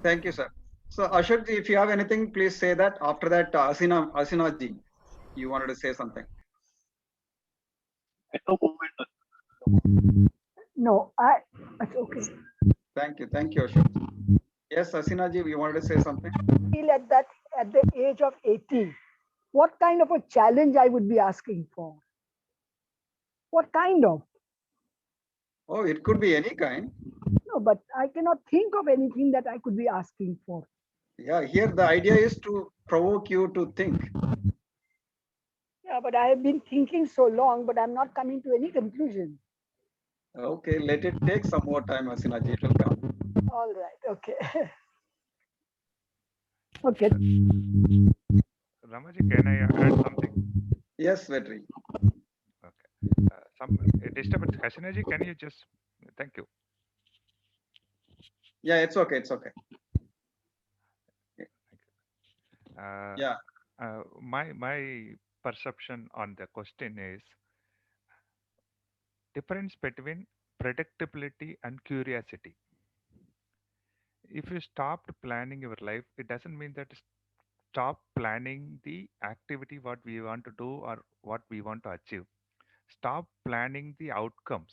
Thank you, sir. So Ashok ji, if you have anything, please say that. After that, Asina ji, you wanted to say something. No, it's okay. Thank you, Ashok. Yes, Asina ji, you wanted to say something. Feel at the age of 80, what kind of a challenge I would be asking for? What kind of? Oh, it could be any kind. No, but I cannot think of anything that I could be asking for. Yeah, here the idea is to provoke you to think. Yeah, but I have been thinking so long, but I'm not coming to any conclusion. Okay, let it take some more time, Asina ji. It will come. All right. Okay. Okay. Ramaji, can I add something? Yes, Vetri. Okay. Some disturbance. Hasina ji, can you just? Thank you. Yeah, it's okay. It's okay. Yeah. My perception on the question is difference between predictability and curiosity. If you stopped planning your life, it doesn't mean that stop planning the activity what we want to do or what we want to achieve. Stop planning the outcomes.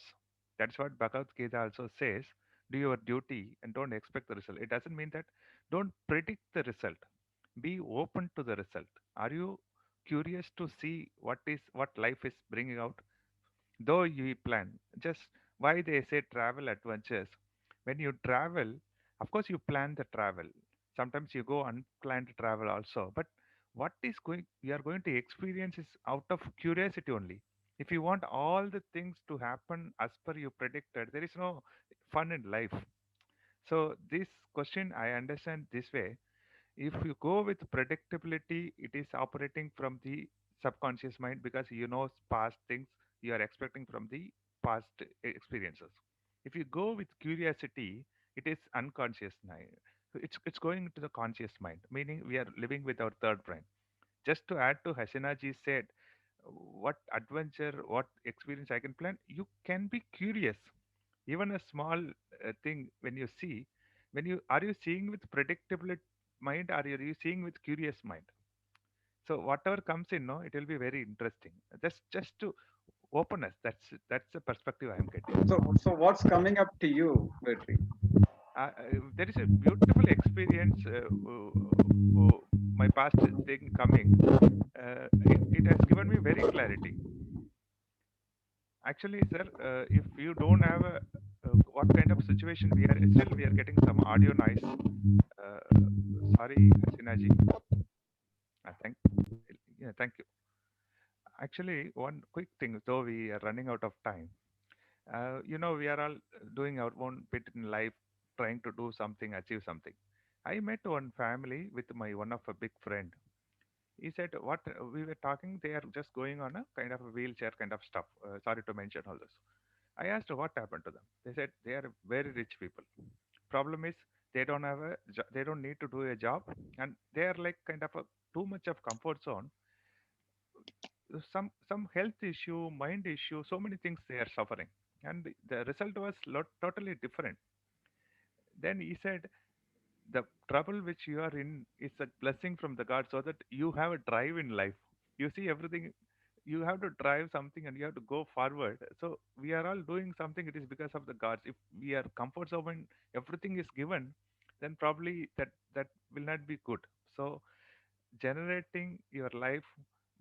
That's what Bhagavad Gita also says. Do your duty and don't expect the result. It doesn't mean that don't predict the result. Be open to the result. Are you curious to see what life is bringing out? Though you plan, just why they say travel adventures. When you travel, of course you plan the travel. Sometimes you go unplanned travel also. But what is going you are going to experience is out of curiosity only. If you want all the things to happen as per you predicted, there is no fun in life. So this question I understand this way. If you go with predictability, it is operating from the subconscious mind because you know past things you are expecting from the past experiences. If you go with curiosity, it is unconscious mind. It's going to the conscious mind, meaning we are living with our third brain. Just to add to Hasina ji said, what adventure, what experience I can plan. You can be curious. Even a small thing when you see, when you are you seeing with predictable mind, or are you seeing with curious mind? So whatever comes in, no, it will be very interesting. That's just to openness. That's the perspective I am getting. So what's coming up to you, Vetri? There is a beautiful experience. My past thing coming, it has given me very clarity. Actually, sir, if you don't have a what kind of situation we are, still we are getting some audio noise. Sorry, Sinaji. Thank, yeah, thank you. Actually, one quick thing, though we are running out of time. We are all doing our own bit in life, trying to do something, achieve something. I met one family with my one of a big friend. He said, "What we were talking, they are just going on a kind of a wheelchair kind of stuff." Sorry to mention all this. I asked what happened to them. They said they are very rich people. Problem is they don't have they don't need to do a job, and they are like kind of a too much of comfort zone. Some health issue, mind issue, so many things they are suffering, and the result was totally different. Then he said the trouble which you are in is a blessing from the God, so that you have a drive in life. You see everything, you have to drive something and you have to go forward. So we are all doing something, it is because of the gods. If we are comfort zone when everything is given, then probably that will not be good. So generating your life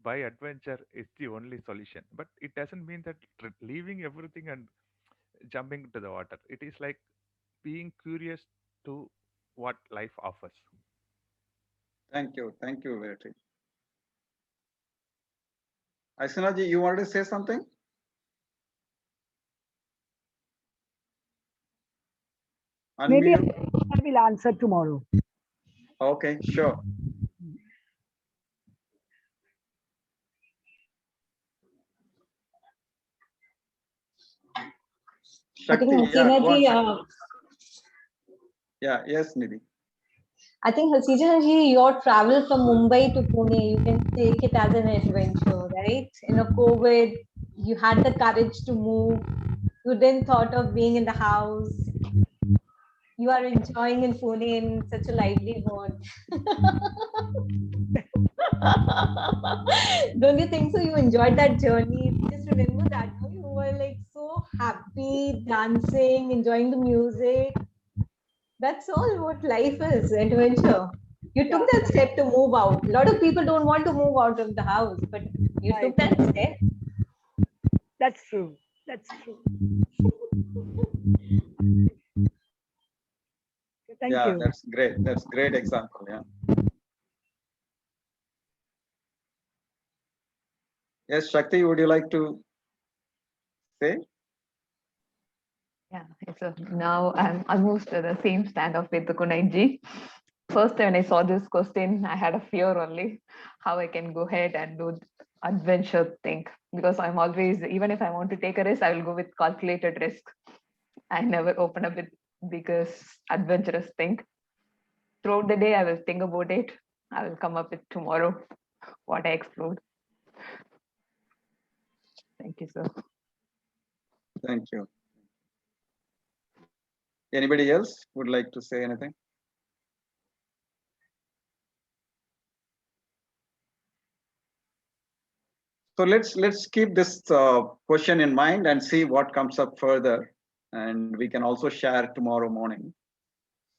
by adventure is the only solution, but it doesn't mean that leaving everything and jumping into the water. It is like being curious to what life offers. Thank you, Vetri. Asinaji, you wanted to say something? Maybe Unmute. I will answer tomorrow. Okay, sure. I think Shakti, yeah, go on, Hasina Shakti. Yeah, yes, Nidhi. I think Hasina ji, your travel from Mumbai to Pune, you can take it as an adventure, right? In a COVID, you had the courage to move. You didn't thought of being in the house. You are enjoying in Pune in such a lively mood. Don't you think so? You enjoyed that journey. Just remember that, no? You were like so happy, dancing, enjoying the music. That's all what life is, adventure. You took that step to move out. A lot of people don't want to move out of the house, but you took that step. That's true. That's true. Thank Yeah, you. that's great. That's great example. Yeah. Yes, Shakti, would you like to say? Yeah, so now I'm almost at the same stand of with the Kunai. First, when I saw this question, I had a fear only how I can go ahead and do adventure thing, because I'm always, even if I want to take a risk, I will go with calculated risk. I never open up with biggest adventurous thing. Throughout the day, I will think about it. I will come up with tomorrow what I explored. Thank you, sir. Thank you. Anybody else would like to say anything? So let's keep this question in mind and see what comes up further, and we can also share tomorrow morning.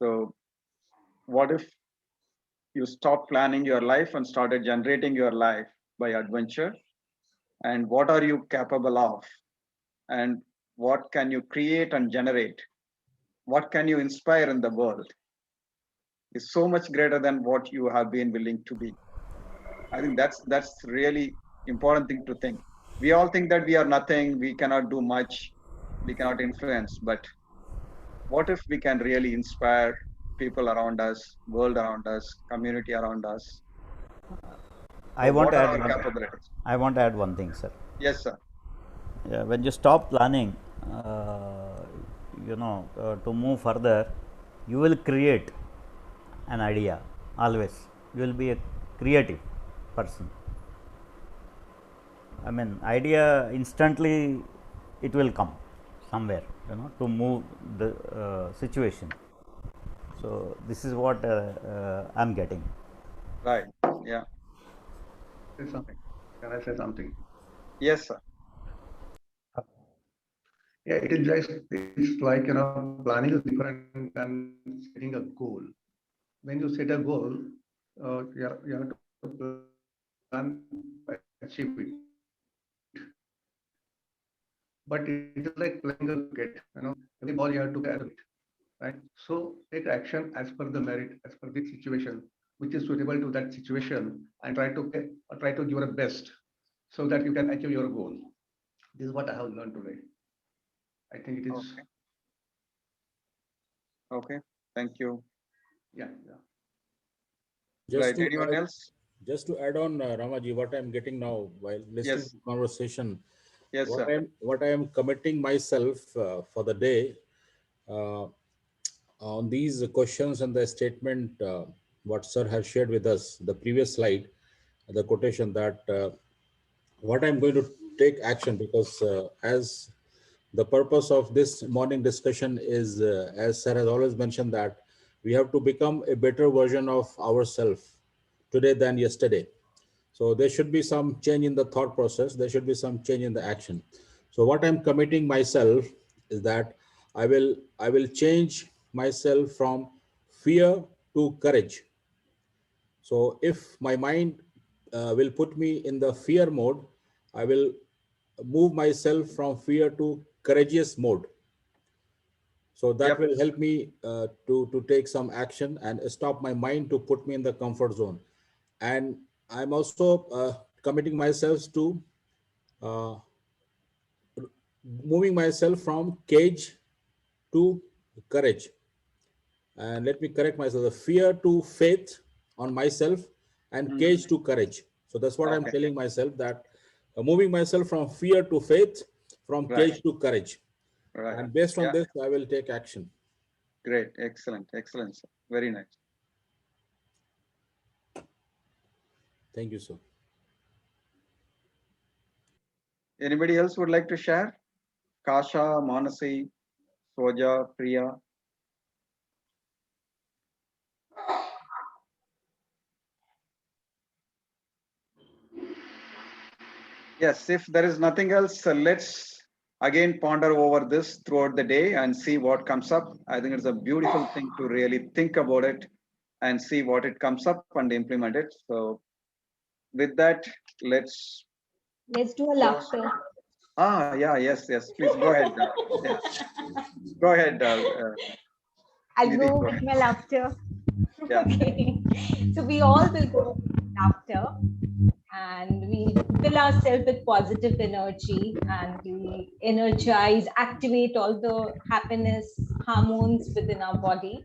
So, what if you stop planning your life and started generating your life by adventure? And what are you capable of? And what can you create and generate? What can you inspire in the world? Is so much greater than what you have been willing to be. I think that's really important thing to think. We all think that we are nothing, we cannot do much, we cannot influence, but what if we can really inspire people around us, world around us, community around us? So what are our capabilities? I want to add one thing, sir. Yes, sir. Yeah, when you stop planning, to move further, you will create an idea always. You will be a creative person. I mean, idea instantly it will come somewhere, to move the situation. So this is what I'm getting. Right. Yeah. Say something. Can I say something? Yes, sir. Yeah, it is just, it's like, planning is different than setting a goal. When you set a goal, you have to plan to achieve it. But it is like playing a cricket, every ball you have to get it, right? So take action as per the merit, as per the situation, which is suitable to that situation, and try to give your best so that you can achieve your goal. This is what I have learned today. I think it is. Okay. Thank you. Yeah. Just Right. to Anyone add, else? just to add on, Ramaji, what I'm getting now while listening Yes. to the conversation, Yes, sir. what I am committing myself for the day uh, on these questions and the statement what sir has shared with us, the previous slide, the quotation that what I'm going to take action, because as the purpose of this morning discussion is, as sir has always mentioned, that we have to become a better version of ourselves today than yesterday. So there should be some change in the thought process. There should be some change in the action. So what I'm committing myself is that I will change myself from fear to courage. So if my mind will put me in the fear mode, I will move myself from fear to courageous mode. So that Yep. will help me to take some action and stop my mind to put me in the comfort zone. And I'm also committing myself to uh, moving myself from cage to courage. And let me correct myself: the fear to faith on myself, and cage to courage. So that's what I'm Okay. telling myself, that moving myself from fear to faith, from Right. cage to courage. Right. And based on Yeah. this, I will take action. Great. Excellent. Excellent, sir. Very nice. Thank you, sir. Anybody else would like to share? Kasha, Manasi, Soja, Priya. Yes, if there is nothing else, let's again ponder over this throughout the day and see what comes up. I think it's a beautiful thing to really think about it and see what it comes up and implement it. So with that, let's do a laughter. Yeah, yes. Please go ahead. Yeah. Go ahead. I'll Nidhi, go go with ahead. my laughter. Yeah. Okay. So we all will go with laughter, and we fill ourselves with positive energy, and we energize, activate all the happiness hormones within our body.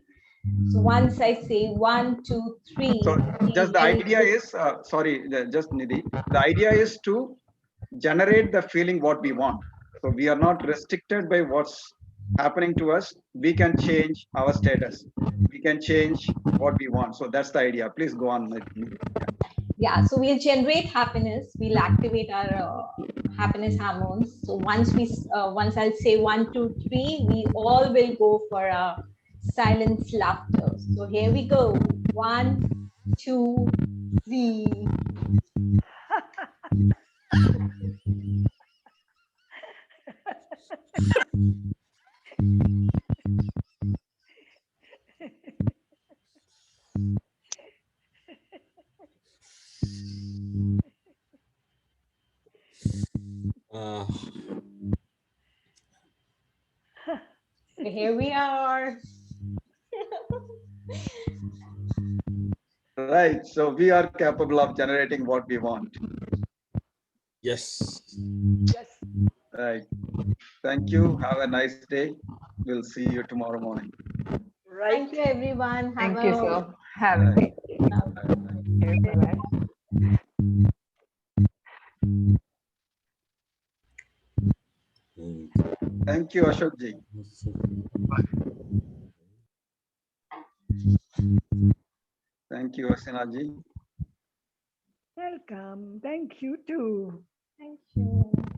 So once I say 1, 2, 3, So just the very idea is, just Nidhi, the idea is to generate the feeling what we want. So we are not restricted by what's happening to us. We can change our status. We can change what we want. So that's the idea. Please go on, Nidhi. yeah, so we'll generate happiness, we'll activate our happiness hormones. So once I'll say 1, 2, 3, we all will go for a silence laughter. So here we go. 1, 2, 3. Uh, So here we are. Right. So we are capable of generating what we want. yes. Yes. Right. Thank you. Have a nice day. We'll see you tomorrow morning. Right. Thank you, everyone. Thank you, sir. Have a Right. great day. Bye-bye. Thank you, Ashok ji. Thank you, Asina ji. Welcome. Thank you too. Thank you.